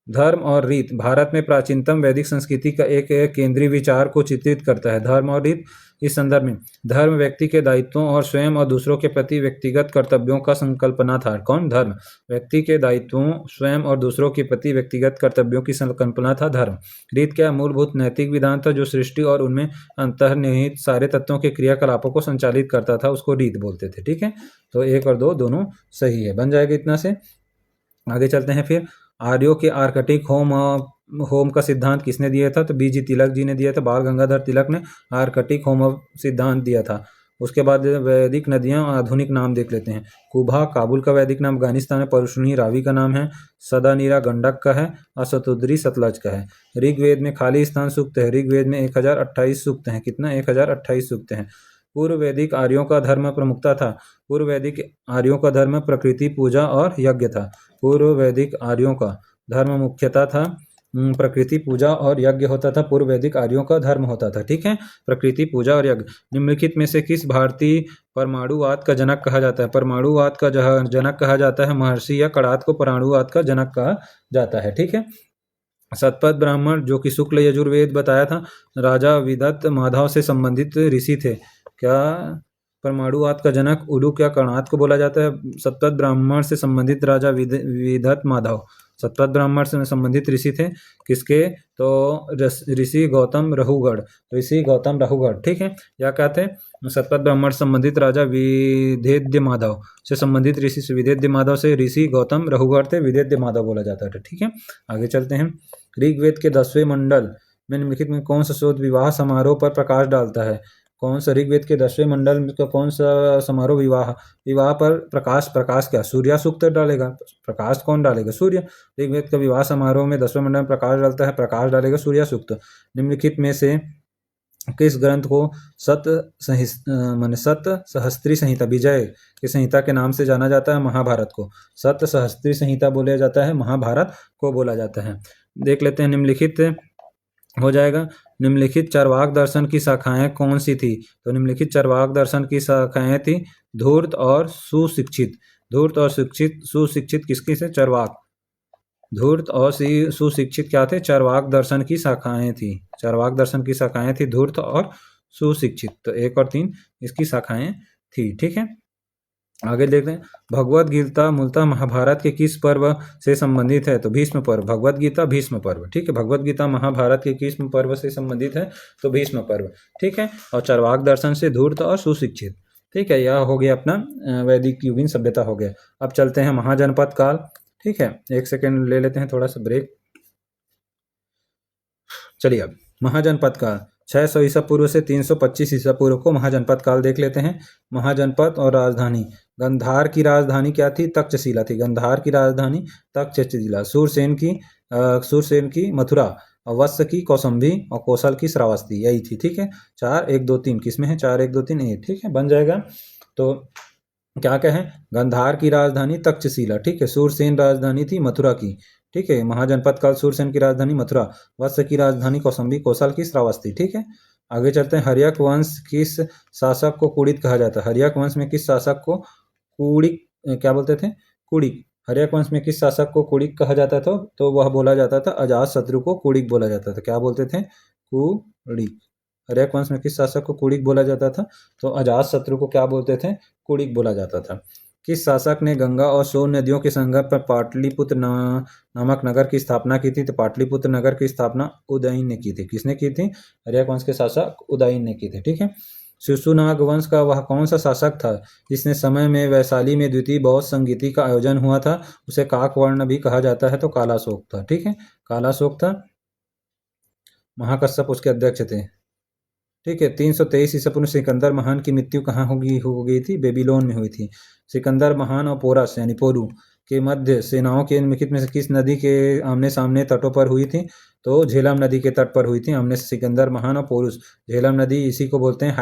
Speaker 1: धर्म और रीत भारत में प्राचीनतम वैदिक संस्कृति का एक केंद्रीय विचार को चित्रित करता है। धर्म और रीत इस संदर्भ में धर्म व्यक्ति के दायित्वों और स्वयं और दूसरों के प्रति व्यक्तिगत कर्तव्यों का संकल्पना था। कौन? धर्म व्यक्ति के दायित्वों, स्वयं और दूसरों के प्रति व्यक्तिगत कर्तव्यों की संकल्पना था धर्म। रीत क्या? मूलभूत नैतिक विधान था जो सृष्टि और उनमें अंतर्निहित सारे तत्वों के क्रियाकलापों को संचालित करता था, उसको रीत बोलते थे। ठीक है, तो 1 और 2 दोनों सही है, बन जाएगा इतना से। आगे चलते हैं। फिर आर्यों के आर्कटिक होम का सिद्धांत किसने दिया था? तो बीजी तिलक जी ने दिया था। बाल गंगाधर तिलक ने आर्कटिक होम सिद्धांत दिया था। उसके बाद वैदिक नदियां आधुनिक नाम देख लेते हैं। कुबा काबुल का वैदिक नाम, अफगानिस्तान में परुष्णी रावी का नाम है, सदानीरा गंडक का है, और शतुद्री सतलज का है। ऋग्वेद में खाली स्थान सूक्त है। ऋग्वेद में 1028 सूक्त हैं। कितना? 1028 सूक्त हैं। पूर्व वैदिक आर्यों का धर्म प्रमुखता था। पूर्व वैदिक आर्यों का धर्म प्रकृति पूजा और यज्ञ था। पूर्व वैदिक आर्यों का धर्म मुख्यता था प्रकृति पूजा और यज्ञ होता था। पूर्व वैदिक आर्यों का धर्म होता था। ठीक है, प्रकृति पूजा और यज्ञ। निम्नलिखित में से किस भारतीय परमाणुवाद का जनक कहा जाता है? परमाणुवाद का जनक कहा जाता है महर्षि या कणाद को परमाणुवाद का जनक कहा जाता है। ठीक है, सतपथ ब्राह्मण जो कि शुक्ल यजुर्वेद बताया था, राजा विदत माधव से संबंधित ऋषि थे। क्या परमाणुवाद का जनक उलूक या कणाद को बोला जाता है? सतपथ ब्राह्मण से संबंधित राजा विदत माधव सतपथ ब्राह्मण से संबंधित ऋषि थे। किसके? तो ऋषि गौतम रहुगढ़। ऋषि गौतम रहुगढ़। ठीक है, या क्या थे? सतपथ ब्राह्मण संबंधित राजा विदेद्य माधव से संबंधित ऋषि से विदेद्य माधव से ऋषि गौतम रहुगढ़ थे, विदेद्य माधव बोला जाता था। ठीक है, आगे चलते हैं। ऋग्वेद के 10वें मंडल में निम्नलिखित में कौन सा शोध विवाह समारोह पर प्रकाश डालता है? कौन सा? ऋग्वेद के 10वें मंडल का कौन सा समारोह विवाह पर प्रकाश क्या? सूर्य सूक्त डालेगा। प्रकाश कौन डालेगा? सूर्य। ऋग्वेद का विवाह समारोह में 10वें मंडल में प्रकाश डालता है, प्रकाश डालेगा सूर्य सूक्त। निम्नलिखित में से किस ग्रंथ को सत सहस्त्री संहिता, विजय की संहिता के नाम से जाना जाता है? महाभारत को सत सहस्त्री संहिता बोला जाता है, महाभारत को बोला जाता है। देख लेते हैं। निम्नलिखित हो जाएगा। निम्नलिखित चरवाक दर्शन की शाखाएं कौन सी थी? तो निम्नलिखित चरवाक दर्शन की शाखाएं थी धूर्त और सुशिक्षित। धूर्त और सुशिक्षित किसकी से? चरवाक। धूर्त और सुशिक्षित क्या थे? चरवाक दर्शन की शाखाएं थी। चरवाक दर्शन की शाखाएं थी धूर्त और सुशिक्षित। तो 1 और 3 इसकी शाखाएं थी। ठीक है, आगे देखते हैं, भगवत गीता मूलतः महाभारत के किस पर्व से संबंधित है? तो भीष्म पर्व। भगवत गीता भीष्म पर्व, ठीक है। भगवत गीता महाभारत के किस पर्व से संबंधित है? तो भीष्म पर्व, ठीक है। और चार्वाक दर्शन से धूर्त और सुशिक्षित, ठीक है। यह हो गया अपना वैदिक युगीन सभ्यता हो गया। अब चलते हैं महाजनपद काल, ठीक है। एक सेकेंड ले लेते हैं थोड़ा सा ब्रेक। चलिए अब महाजनपद काल 600 ईसा पूर्व से 325 ईसा पूर्व को महाजनपद काल देख लेते हैं। महाजनपद और राजधानी, गंधार की राजधानी क्या थी? तक्षशिला थी। गंधार की राजधानी तक्षशिला। सूरसेन की मथुरा, वत्स की कौसंबी और कौशल की श्रावस्ती, यही थी, ठीक है। 4 1 2 3 किसमें है? 4 1 2 3 ए, ठीक है, बन जाएगा। तो क्या क्या है? गंधार की राजधानी तक्षशिला, ठीक है। सूरसेन राजधानी थी मथुरा की, ठीक है। महाजनपद काल सूरसेन की राजधानी मथुरा, वत्स की राजधानी कौसंबी, कौशल की श्रावस्ती, ठीक है। आगे चलते हैं, हर्यक वंश किस शासक को कुड़ित कहा जाता है? हर्यक वंश में किस शासक को कुड़िक क्या बोलते थे? कुड़िक। हर्यक वंश में किस शासक को कुड़िक कहा जाता था? तो वह बोला जाता था अजातशत्रु को कुड़िक बोला जाता था। क्या बोलते थे? कुड़िक। हर्यक वंश में किस शासक को कुड़िक बोला जाता था? तो अजातशत्रु को क्या बोलते थे? कुड़िक बोला जाता था। किस शासक ने गंगा और सोन नदियों के संगम पर पाटलिपुत्र नामक नगर की स्थापना की थी? तो पाटलिपुत्र नगर की स्थापना उदयन ने की थी। किसने की थी? हर्यक वंश के शासक उदयन ने की थी, ठीक है। शिशुनाग वंश का वह कौन सा शासक था जिसने समय में वैशाली में द्वितीय बौद्ध संगीति का आयोजन हुआ था? उसे काकवर्ण भी कहा जाता है। तो कालाशोक था, ठीक है, कालाशोक था। महाकश्यप उसके अध्यक्ष थे, ठीक है। 323 ईसा पूर्व सिकंदर महान की मृत्यु कहाँ हो गई थी? बेबीलोन में हुई थी। सिकंदर महान और पोरस यानी पोरू के मध्य सेनाओं के निम्नलिखित में से किस नदी के आमने सामने तटों पर हुई थी? तो झेलम नदी के तट पर हुई थी आमने सिकंदर महान और पोरुस। झेलम नदी, इसी को बोलते हैं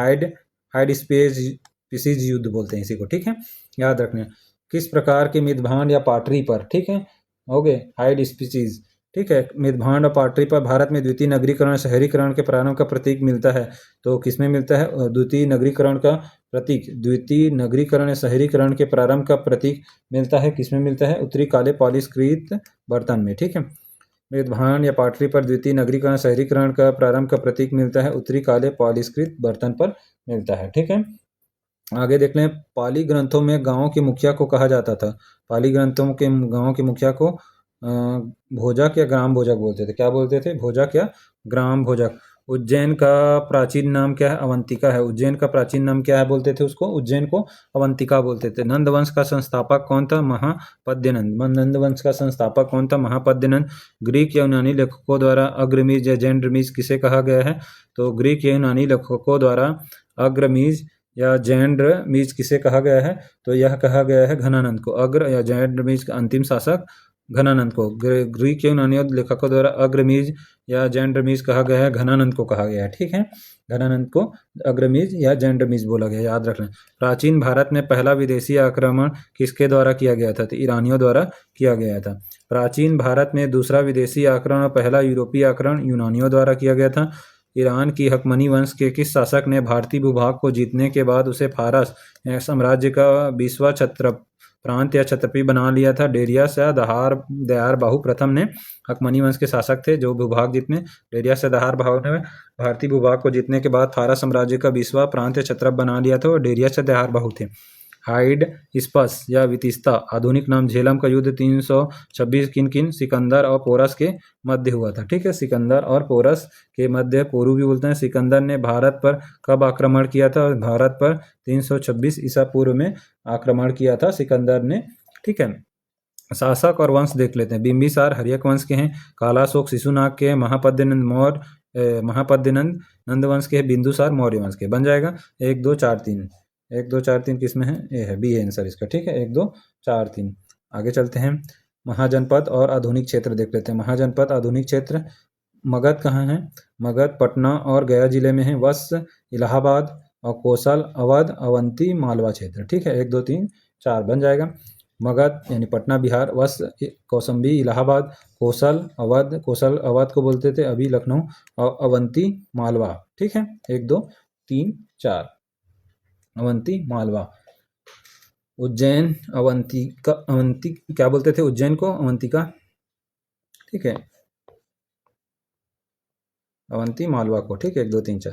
Speaker 1: हाइड स्पीसीज युद्ध बोलते हैं इसी को, ठीक है, याद रखना। किस प्रकार के मितभांड या पाटरी पर, ठीक है, हो गए हाइड स्पीसीज, ठीक है। मितभांड और पाटरी पर भारत में द्वितीय नगरीकरण शहरीकरण के प्रारंभ का प्रतीक मिलता है। तो किसमें मिलता है? द्वितीय नगरीकरण का प्रतीक, द्वितीय नगरीकरण या शहरीकरण के प्रारंभ का प्रतीक मिलता है किसमें मिलता है? उत्तरी काले पॉलिशकृत बर्तन में, ठीक है। मितभांड या पाटरी पर द्वितीय नगरीकरण शहरीकरण का प्रारंभ का प्रतीक मिलता है उत्तरी काले पॉलिशकृत बर्तन पर मिलता है, ठीक है। आगे देख लें, पाली ग्रंथों में गांव के मुखिया को कहा जाता था। पाली ग्रंथों के गांव के मुखिया को भोजक या ग्राम भोजक बोलते थे। क्या बोलते थे? भोजक या ग्राम भोजक। उज्जैन का प्राचीन नाम क्या है? अवंतिका है। उज्जैन का प्राचीन नाम क्या है बोलते थे उसको? उज्जैन को अवंतिका बोलते थे। नंद वंश का संस्थापक कौन था? महापद्यनंद। नंद वंश का संस्थापक कौन था? महापद्यनंद। ग्रीक या यूनानी लेखकों द्वारा अग्रमीज या जैनरमीज किसे कहा गया है? तो ग्रीक या यूनानी लेखकों द्वारा अग्रमीज या जैनरमीज किसे कहा गया है? तो यह कहा गया है घनानंद को। अग्र या जैनरमीज का अंतिम शासक घनानंद को। ग्रीक यूनानी लेखकों द्वारा अग्रमीज या जैनरमीज कहा गया है, घनानंद को कहा गया है, ठीक है। घनानंद को अग्रमीज या जैनरमीज बोला गया, याद रखना। प्राचीन भारत में पहला विदेशी आक्रमण किसके द्वारा किया गया था? तो ईरानियों द्वारा किया गया था। प्राचीन भारत में दूसरा विदेशी आक्रमण और पहला यूरोपीय आक्रमण यूनानियों द्वारा किया गया था। ईरान की हकमनी वंश के किस शासक ने भारतीय भूभाग को जीतने के बाद उसे फारस साम्राज्य का 20वां प्रांत या छत्रपति बना लिया था? डेरियस या दयार बाहु प्रथम ने हकमनी वंश के शासक थे जो भूभाग जीतने। डेरियस या दयार बाहु ने भारतीय भूभाग को जीतने के बाद फारस साम्राज्य का 20वां प्रांत या छत्रप बना लिया था, और डेरियस या दयार बाहु थे। हाइड स्पस या वितिस्ता आधुनिक नाम झेलम का युद्ध 326 किन सिकंदर और पोरस के मध्य हुआ था, ठीक है। सिकंदर और पोरस के मध्य, पोरू भी बोलते हैं। सिकंदर ने भारत पर कब आक्रमण किया था? भारत पर 326 ईसा पूर्व में आक्रमण किया था सिकंदर ने, ठीक है। शासक और वंश देख लेते हैं। बिंबिसार हर्यक वंश के हैं। कालाशोक शिशुनाग के हैं। महापद्यनंद नंद वंश के हैं। बिंदुसार मौर्य वंश के। बन जाएगा 1 2 4 3। 1 2 4 3 किसमें है? ए है, बी है आंसर इसका, ठीक है। 1 2 4 3। आगे चलते हैं, महाजनपद और आधुनिक क्षेत्र देख लेते हैं। महाजनपद आधुनिक क्षेत्र, मगध कहाँ है? मगध पटना और गया जिले में है। वत्स इलाहाबाद और कौशल अवध अवंती मालवा क्षेत्र, ठीक है। 1 2 3 4 बन जाएगा। मगध यानी पटना बिहार, वत्स कौसंबी इलाहाबाद, कौशल अवध को बोलते थे अभी लखनऊ, और अवंती मालवा, ठीक है। 1 2 3 4 अवंती मालवा। उज्जैन अवंती क्या बोलते थे? उज्जैन को अवंतिका, ठीक है, अवंती मालवा को, ठीक है। 1 2 3 4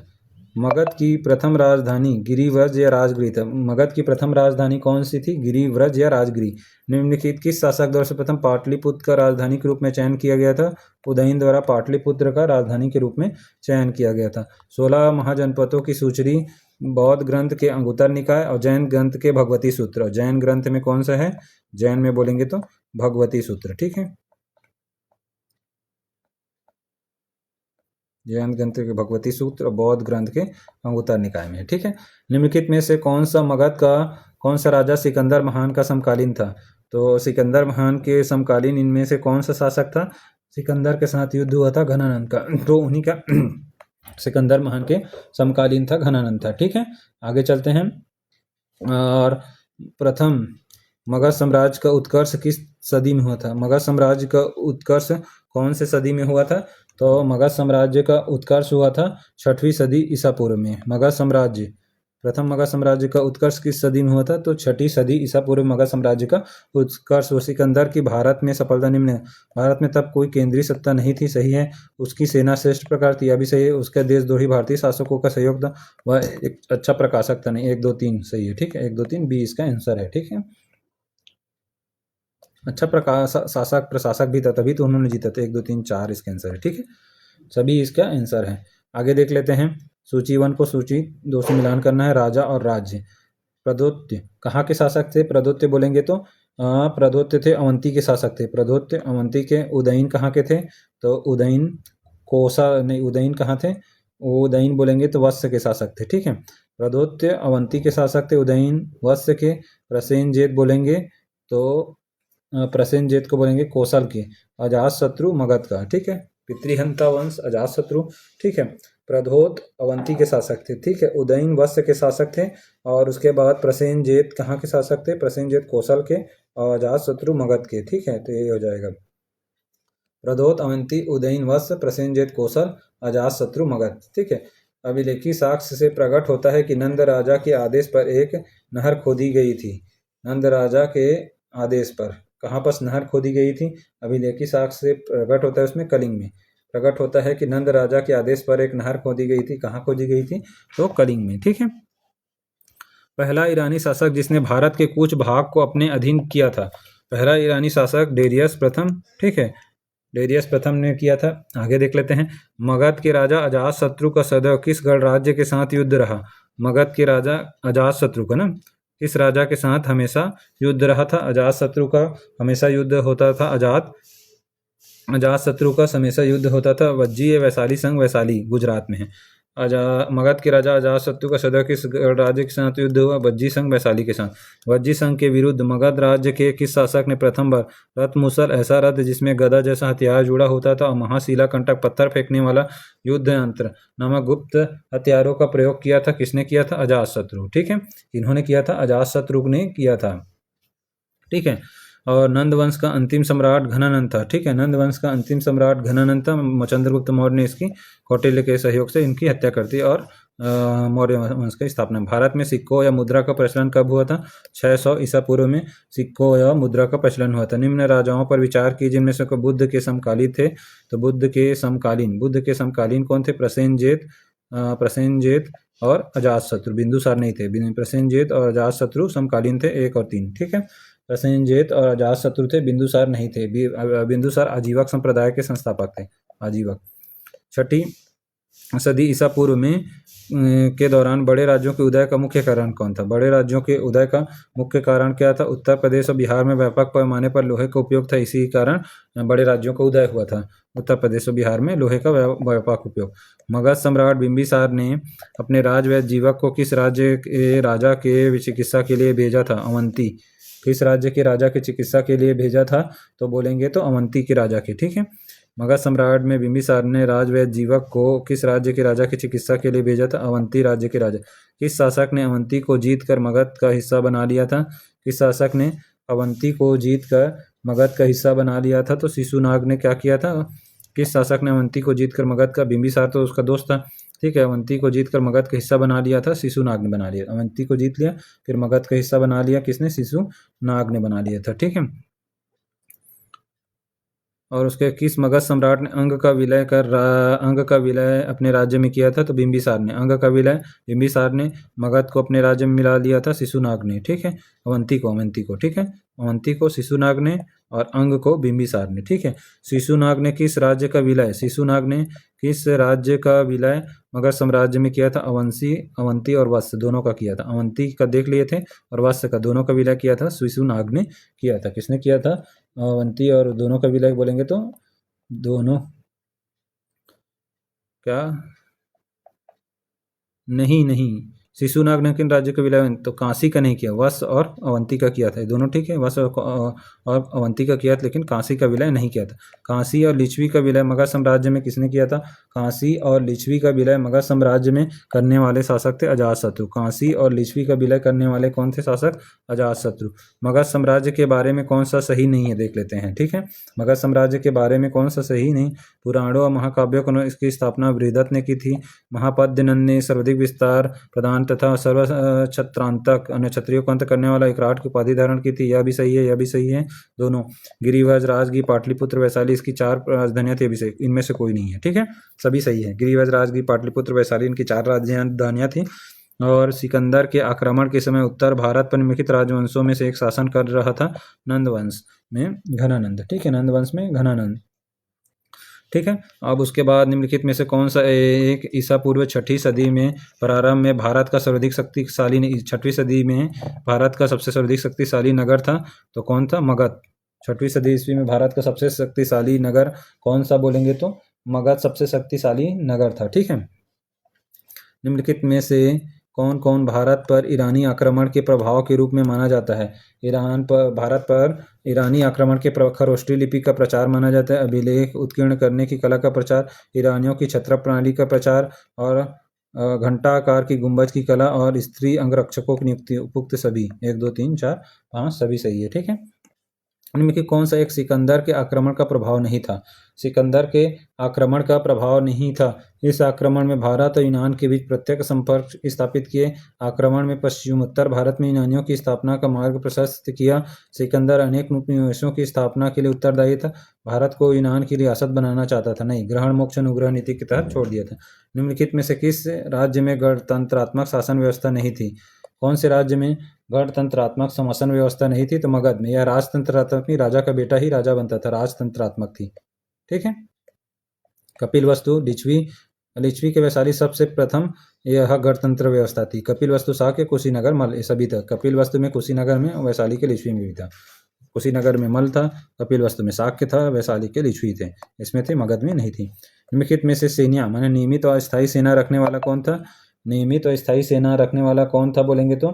Speaker 1: मगध की प्रथम राजधानी गिरिव्रज या राजगिरी था। मगध की प्रथम राजधानी कौन सी थी? गिरिव्रज या राजगिरी। निम्नलिखित किस शासक द्वारा सर्वप्रथम पाटलिपुत्र का राजधानी के रूप में चयन किया गया था? उदयन द्वारा पाटलिपुत्र का राजधानी के रूप में चयन किया गया था। 16 महाजनपदों की सूची बौद्ध ग्रंथ के अंगुत्तर निकाय और जैन ग्रंथ के भगवती सूत्र। और जैन ग्रंथ में कौन सा है? जैन में बोलेंगे तो भगवती सूत्र। ठीक है, जैन ग्रंथ के भगवती सूत्र और बौद्ध ग्रंथ के अंगुत्तर निकाय में। ठीक है, निम्नलिखित में से कौन सा राजा सिकंदर महान का समकालीन था? तो सिकंदर महान के समकालीन इनमें से कौन सा शासक था? सिकंदर के साथ युद्ध हुआ था घनानंद का, तो उन्हीं का सिकंदर महान के समकालीन था घनानंद था। ठीक है, आगे चलते हैं। और प्रथम मगध साम्राज्य का उत्कर्ष किस सदी में हुआ था? मगध साम्राज्य का उत्कर्ष कौन से सदी में हुआ था? तो मगध साम्राज्य का उत्कर्ष हुआ था 6वीं सदी ईसा पूर्व में। प्रथम मगध साम्राज्य का उत्कर्ष किस सदी में हुआ था? तो 6वीं सदी ईसा पूर्व मगध साम्राज्य का उत्कर्ष। सिकंदर की भारत में सफलता निम्न है। भारत में तब कोई केंद्रीय सत्ता नहीं थी, सही है। उसकी सेना श्रेष्ठ प्रकार थी, अभी सही है। उसका देशद्रोही भारतीय शासकों का सहयोग था। वह एक अच्छा प्रकाशक था नहीं। 1 2 3 सही है। ठीक है, 1 2 3 बी इसका आंसर है। ठीक है, अच्छा शासक प्रशासक भी था, तभी तो उन्होंने जीता था। 1 2 3 4 इसका आंसर है। ठीक है, सभी इसका आंसर है। आगे देख लेते हैं। सूची 1 को सूची 2 से मिलान करना है। राजा और राज्य। प्रदोत्य कहाँ के शासक थे? प्रदोत्य बोलेंगे तो प्रदोत्य थे अवंती के शासक थे। प्रदोत्य अवंती के। उदयन कहाँ के थे? तो उदयन उदयन कहाँ थे? उदयन बोलेंगे तो वत्स के शासक थे। ठीक है, प्रदोत्य अवंती के शासक थे, उदयन वत्स के। प्रसेनजीत बोलेंगे तो प्रसेनजीत को बोलेंगे कौशल के। अजातशत्रु मगध का। ठीक है, पितृहंता वंश अजातशत्रु। ठीक है, प्रदोत अवंती के शासक थे। ठीक है, उदयन वत्स के शासक थे। और उसके बाद प्रसेनजीत कहाँ के शासक थे? प्रसेनजीत कौशल के और अजातशत्रु मगध के। ठीक है, तो ये हो जाएगा प्रदोत अवंती उदयन वत्स प्रसेनजीत कौशल अजातशत्रु मगध। ठीक है, अभिलेखी साक्ष्य से प्रकट होता है कि नंद राजा के आदेश पर एक नहर खोदी गई थी। नंद राजा के आदेश पर कहाँ पर नहर खोदी गई थी? अभिलेखी साक्ष्य से प्रकट होता है, उसमें कलिंग में प्रकट होता है कि नंद राजा के आदेश पर एक नहर खोदी गई थी। कहाँ खोदी गई थी? तो कलिंग में। ठीक है, पहला ईरानी शासक जिसने भारत के कुछ भाग को अपने अधीन किया था। पहला ईरानी शासक डेरियस प्रथम। ठीक है, डेरियस प्रथम ने किया था। आगे देख लेते हैं। मगध के राजा अजातशत्रु का सदैव किस गणराज्य के साथ युद्ध रहा? मगध के राजा अजातशत्रु का ना किस राजा के साथ हमेशा युद्ध रहा था? अजातशत्रु का हमेशा युद्ध होता था। अजातशत्रु का हमेशा युद्ध होता था वज्जीय वैशाली संघ। वैशाली गुजरात में है। मगध के राजा अजातशत्रु का सदैव किस राज्य के साथ युद्ध हुआ? वज्जी संघ वैशाली के साथ। वज्जी संघ के विरुद्ध मगध राज्य के किस शासक ने प्रथम बार रथमुसल, ऐसा रथ जिसमें गदा जैसा हथियार जुड़ा होता था और महाशिला कंटक पत्थर फेंकने वाला युद्ध यंत्र नामक गुप्त हथियारों का प्रयोग किया था? किसने किया था? अजातशत्रु। ठीक है, इन्होंने किया था, अजातशत्रु ने किया था। ठीक है, और नंद वंश का अंतिम सम्राट घनानंद था। ठीक है, नंद वंश का अंतिम सम्राट घनानंद था। चंद्रगुप्त मौर्य ने इसकी कौटिल्य के सहयोग से इनकी हत्या कर दी और मौर्य वंश की स्थापना। भारत में सिक्कों या मुद्रा का प्रचलन कब हुआ था? 600 ईसा पूर्व में सिक्कों या मुद्रा का प्रचलन हुआ था। निम्न राजाओं पर विचार कीजिए जिनमें से बुद्ध के समकालीन थे। तो बुद्ध के समकालीन कौन थे? प्रसेनजीत और अजातशत्रु। बिंदुसार नहीं थे। प्रसेनजीत और अजातशत्रु समकालीन थे, 1 और 3। ठीक है, प्रसेनजीत और अजातशत्रु थे, बिंदुसार नहीं थे। बिंदुसार आजीवक संप्रदाय के संस्थापक थे। आजीवक। 6वीं सदी ईसा पूर्व में के दौरान बड़े राज्यों के उदय का मुख्य कारण कौन था? बड़े राज्यों के उदय का मुख्य कारण क्या था? उत्तर प्रदेश और बिहार में व्यापक पैमाने पर लोहे का उपयोग था, इसी कारण बड़े राज्यों का उदय हुआ था। उत्तर प्रदेश और बिहार में लोहे का व्यापक उपयोग। मगध सम्राट बिंबिसार ने अपने राजवैद्य जीवक को किस राज्य के राजा के चिकित्सा के लिए भेजा था? अवंती। किस राज्य के राजा की चिकित्सा के लिए भेजा था? तो बोलेंगे तो अवंती के राजा के। ठीक है, मगध सम्राट में बिंबिसार ने राजवैद्य जीवक को किस राज्य के राजा की चिकित्सा के लिए भेजा था? अवंती राज्य के राजा। किस शासक ने अवंती को जीतकर मगध का हिस्सा बना लिया था? किस शासक ने अवंती को जीतकर मगध का हिस्सा बना लिया था? तो शिशुनाग ने क्या किया था? किस शासक ने अवंती को जीतकर मगध का, बिंबिसार तो उसका दोस्त था। ठीक है, अवंती को जीतकर मगध का हिस्सा बना लिया था, शिशुनाग ने बना लिया। अवंती को जीत लिया, फिर मगध का हिस्सा बना लिया किसने? शिशुनाग ने बना लिया था। ठीक है, और उसके किस मगध सम्राट ने अंग का विलय अपने राज्य में किया था? तो बिंबिसार ने। अंग का विलय बिंबिसार ने, मगध को अपने राज्य में मिला लिया था शिशुनाग ने, ठीक है। अवंती को, ठीक है। अवंती को शिशुनाग ने और अंग को बिंबिसार ने, ठीक है। शिशुनाग ने किस राज्य का विलय मगध साम्राज्य में किया था? अवंती और वत्स दोनों का किया था। अवंती का देख लिए थे और वत्स का, दोनों का विलय किया था शिशुनाग ने किया था। किसने किया था? अवंती और दोनों का विलय बोलेंगे तो दोनों क्या? नहीं, शिशुनाग ने किन राज्य का विलय? तो काशी का नहीं किया, वत्स और अवंती का किया था। ये दोनों ठीक है, वत्स और अवंती का किया था, लेकिन काशी का विलय नहीं किया था। काशी और लिच्छवी का विलय मगध साम्राज्य में किसने किया था? काशी और लिच्छवी का विलय मगध साम्राज्य में करने वाले शासक थे अजातशत्रु। काशी और लिच्छवी का विलय करने वाले कौन थे शासक? अजातशत्रु। मगध साम्राज्य के बारे में कौन सा सही नहीं है देख लेते हैं, ठीक है। मगध साम्राज्य के बारे में कौन सा सही नहीं? पुराणों और महाकाव्यों को इसकी स्थापना बृहदत्त ने की थी। महापद्यनंद ने सर्वाधिक विस्तार प्रदान तथा सर्व छत्रांतक अन्य क्षत्रियों को अंत करने वाला विराट की उपाधि धारण की थी। यह भी सही है, यह भी सही है, दोनों। गिरिव्रज, राजगीर, पाटलिपुत्र, वैशाली इसकी 4 राजधानियां थी। अभी से इनमें से कोई नहीं है, ठीक है, सभी सही है। गिरिव्रज, राजगीर, पाटलिपुत्र, वैशाली इनकी 4 राजधानियां थी। और सिकंदर के आक्रमण के समय उत्तर भारत पर निम्नलिखित राजवंशों में से एक शासन कर रहा था। नंद वंश में घनानंद, ठीक है, नंद वंश में घनानंद, ठीक है। अब उसके बाद निम्नलिखित में से कौन सा एक ईसा पूर्व 6वीं सदी में प्रारंभ में भारत का सर्वाधिक शक्तिशाली 6वीं सदी में भारत का सबसे सर्वाधिक शक्तिशाली नगर था? तो कौन था? मगध। 6वीं सदी ईस्वी में भारत का सबसे शक्तिशाली नगर कौन सा बोलेंगे तो मगध सबसे शक्तिशाली नगर था, ठीक है। निम्नलिखित में से कौन कौन भारत पर ईरानी आक्रमण के प्रभाव के रूप में माना जाता है? भारत पर ईरानी आक्रमण के खरोष्ठी लिपि का प्रचार माना जाता है। अभिलेख उत्कीर्ण करने की कला का प्रचार, ईरानियों की छत्र प्रणाली का प्रचार और घंटाकार की गुंबज की कला और स्त्री अंगरक्षकों की नियुक्ति। उपयुक्त सभी 1 2 3 4 5 सभी सही है, ठीक है। इनमें कि कौन सा एक सिकंदर के आक्रमण का प्रभाव नहीं था? सिकंदर के आक्रमण का प्रभाव नहीं था। इस आक्रमण में भारत और यूनान के बीच प्रत्यक्ष संपर्क स्थापित किए। आक्रमण में पश्चिमोत्तर भारत में यूनानियों की स्थापना का मार्ग प्रशस्त किया। सिकंदर अनेक उपनिवेशों की स्थापना के लिए उत्तरदायी था। भारत को यूनान की रियासत बनाना चाहता था, नहीं, ग्रहण मोक्ष अनुग्रह नीति के तहत छोड़ दिया था। निम्नलिखित में से किस राज्य में गणतंत्रात्मक शासन व्यवस्था नहीं थी? कौन से राज्य में गणतंत्रात्मक शासन व्यवस्था नहीं थी? तो मगध में। यह राजतंत्रात्मक नहीं, राजा का बेटा ही राजा बनता था, राजतंत्रात्मक थी, ठीक है। कपिलवस्तु, लिच्छवी के वैशाली सबसे प्रथम यह गणतंत्र व्यवस्था थी। कपिलवस्तु शाह के कुशीनगर मल, सभी तक। कपिलवस्तु में कुशीनगर में, वैशाली के लिच्छवी में भी था। कुशीनगर में मल था, कपिलवस्तु में शाक्य था, वैशाली के लिच्छवी थे, इसमें थे, मगध में नहीं थी। निम्नलिखित में से सेना माने नियमित और अस्थायी सेना रखने वाला कौन था? नियमित और स्थायी सेना रखने वाला कौन था बोलेंगे तो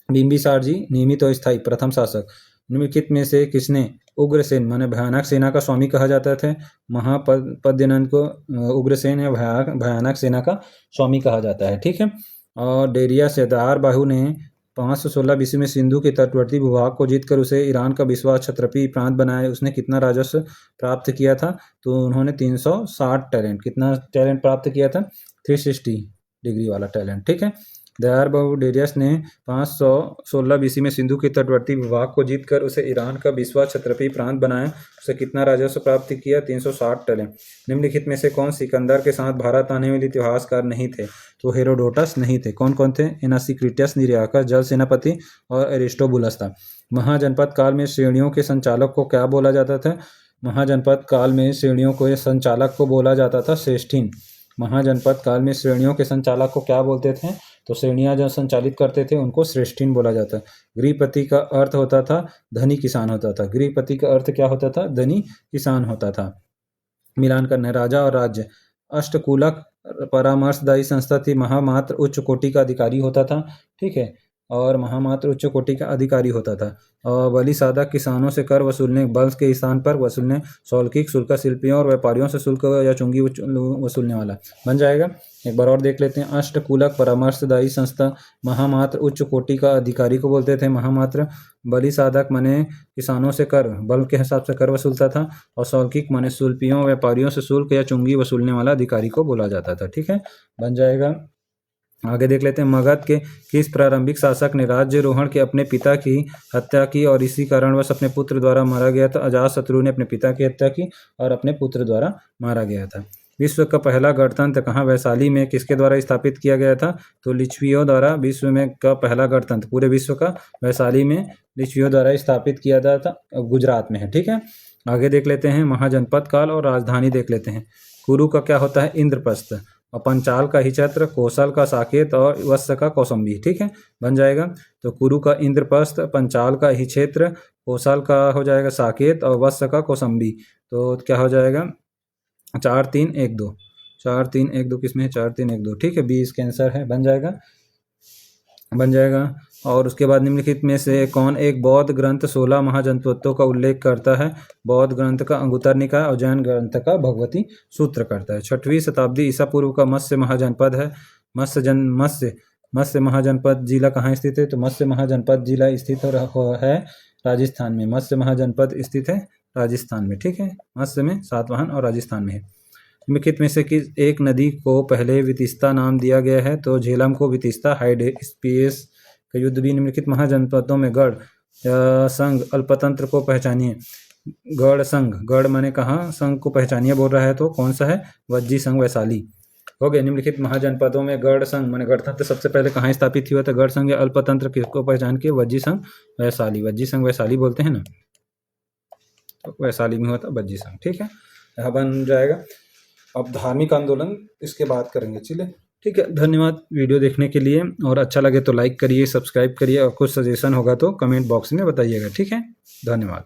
Speaker 1: बिंबिसार जी, नियमित और स्थायी प्रथम शासक। निम्नलिखित में से किसने उग्रसेन माने भयानक सेना का स्वामी कहा जाता था? महापद्यनंद को उग्रसेन या भयानक सेना का स्वामी कहा जाता है, ठीक है। और डेरिया सेदार बाहु ने 516 बीसी में सिंधु के तटवर्ती भूभाग को जीतकर उसे ईरान का विश्वास क्षत्रपी प्रांत बनाया। उसने कितना राजस्व प्राप्त किया था? तो उन्होंने 360 टैलेंट, कितना टैलेंट प्राप्त किया था? 360 डिग्री वाला टैलेंट, ठीक है। दयार बाहु डेरियस ने 516 बीसी में सिंधु के तटवर्ती भूभाग को जीतकर उसे ईरान का विश्वास क्षत्रपी प्रांत बनाया। उसे कितना राजस्व प्राप्त किया? 360 टैलेंट। निम्नलिखित में से कौन सिकंदर के साथ भारत आने वाले इतिहासकार नहीं थे? तो हेरोडोटस नहीं थे। कौन कौन थे? एनासिक्रिटस निर्याकर, जल सेनापति और एरिस्टोबुलस था। महाजनपद काल में श्रेणियों के संचालक को क्या बोला जाता था? महाजनपद काल में श्रेणियों को संचालक को बोला जाता था श्रेष्ठीन। महाजनपद काल में श्रेणियों के संचालक को क्या बोलते थे? तो श्रेणियां जो संचालित करते थे उनको श्रेष्ठीन बोला जाता। गृहपति का अर्थ होता था धनी किसान होता था। गृहपति का अर्थ क्या होता था? धनी किसान होता था। मिलान करना है। राजा और राज्य, अष्टकूलक परामर्शदायी संस्था थी। महामात्र उच्च कोटि का अधिकारी होता था, ठीक है, और महामात्र उच्च कोटि का अधिकारी होता था। और बलि साधक किसानों से कर वसूलने, बल के स्थान पर वसूलने, शौल्किक शुल्क शिल्पियों और व्यापारियों से शुल्क या चुंगी वसूलने वाला बन जाएगा। एक बार और देख लेते हैं। अष्टकूलक परामर्शदायी संस्था, महामात्र उच्च कोटि का अधिकारी को बोलते थे। महामात्र बलि साधक माने किसानों से कर, बल के हिसाब से कर वसूलता था। और शौल्किक माने शिल्पियों व्यापारियों से शुल्क या चुंगी वसूलने वाला अधिकारी को बोला जाता था, ठीक है, बन जाएगा। आगे देख लेते हैं, मगध के किस प्रारंभिक शासक ने राज्यारोहण के अपने पिता की हत्या की और इसी कारणवश अपने पुत्र द्वारा मारा गया था? अजातशत्रु ने अपने पिता की हत्या की और अपने पुत्र द्वारा मारा गया था। विश्व का पहला गणतंत्र कहाँ? वैशाली में किसके द्वारा स्थापित किया गया था? तो लिच्छवियों द्वारा। विश्व में का पहला गणतंत्र पूरे विश्व का वैशाली में लिच्छवियों द्वारा स्थापित किया गया था, गुजरात में है। ठीक है, आगे देख लेते हैं, महाजनपद काल और राजधानी देख लेते हैं। कुरु का क्या होता है? इंद्रप्रस्थ। और पंचाल का हिचत्र, कौशल का साकेत और वत्स का कौसंबी। ठीक है, बन जाएगा। तो कुरु का इंद्रप्रस्थ, पंचाल का हिचत्र, कौशल का हो जाएगा साकेत और वत्स का कौसंबी। तो क्या हो जाएगा? 4 3 1 2। 4 3 1 2 किसमें है? 4 3 1 2। ठीक है, 20 कैंसर है, बन जाएगा, बन जाएगा। और उसके बाद निम्नलिखित में से कौन एक बौद्ध ग्रंथ 16 महाजनपदों का उल्लेख करता है? बौद्ध ग्रंथ का अंगुत्तर निकाय और जैन ग्रंथ का भगवती सूत्र करता है। 6वीं शताब्दी ईसा पूर्व का मत्स्य महाजनपद है। मत्स्य महाजनपद जिला कहाँ स्थित है? तो मत्स्य महाजनपद जिला स्थित है राजस्थान में। मत्स्य महाजनपद स्थित है राजस्थान में। ठीक है, मत्स्य में सातवाहन और राजस्थान में है। निम्नलिखित में से किस एक नदी को पहले वितिस्ता नाम दिया गया है? तो झेलम को वितिस्ता। हाइडेस्पियस का युद्ध भी। निम्नलिखित महाजनपदों में गढ़ संघ अल्पतंत्र को पहचानिए। गढ़ संघ, गढ़ माने कहाँ, संघ को पहचानिए बोल रहा है, तो कौन सा है? वज्जी संघ वैशाली हो गया। निम्नलिखित महाजनपदों में गढ़ संघ माने गणतंत्र सबसे पहले कहाँ स्थापित हुआ था? गढ़ संघ या अल्पतंत्र किसको पहचान के? वज्जी संघ वैशाली। वज्जी संघ वैशाली बोलते हैं ना, तो वैशाली में हुआ था वज्जी संघ। ठीक है, यहाँ बन जाएगा। अब धार्मिक आंदोलन इसके बाद करेंगे। चलिए, ठीक है, धन्यवाद वीडियो देखने के लिए। और अच्छा लगे तो लाइक करिए, सब्सक्राइब करिए और कुछ सजेशन होगा तो कमेंट बॉक्स में बताइएगा। ठीक है, धन्यवाद।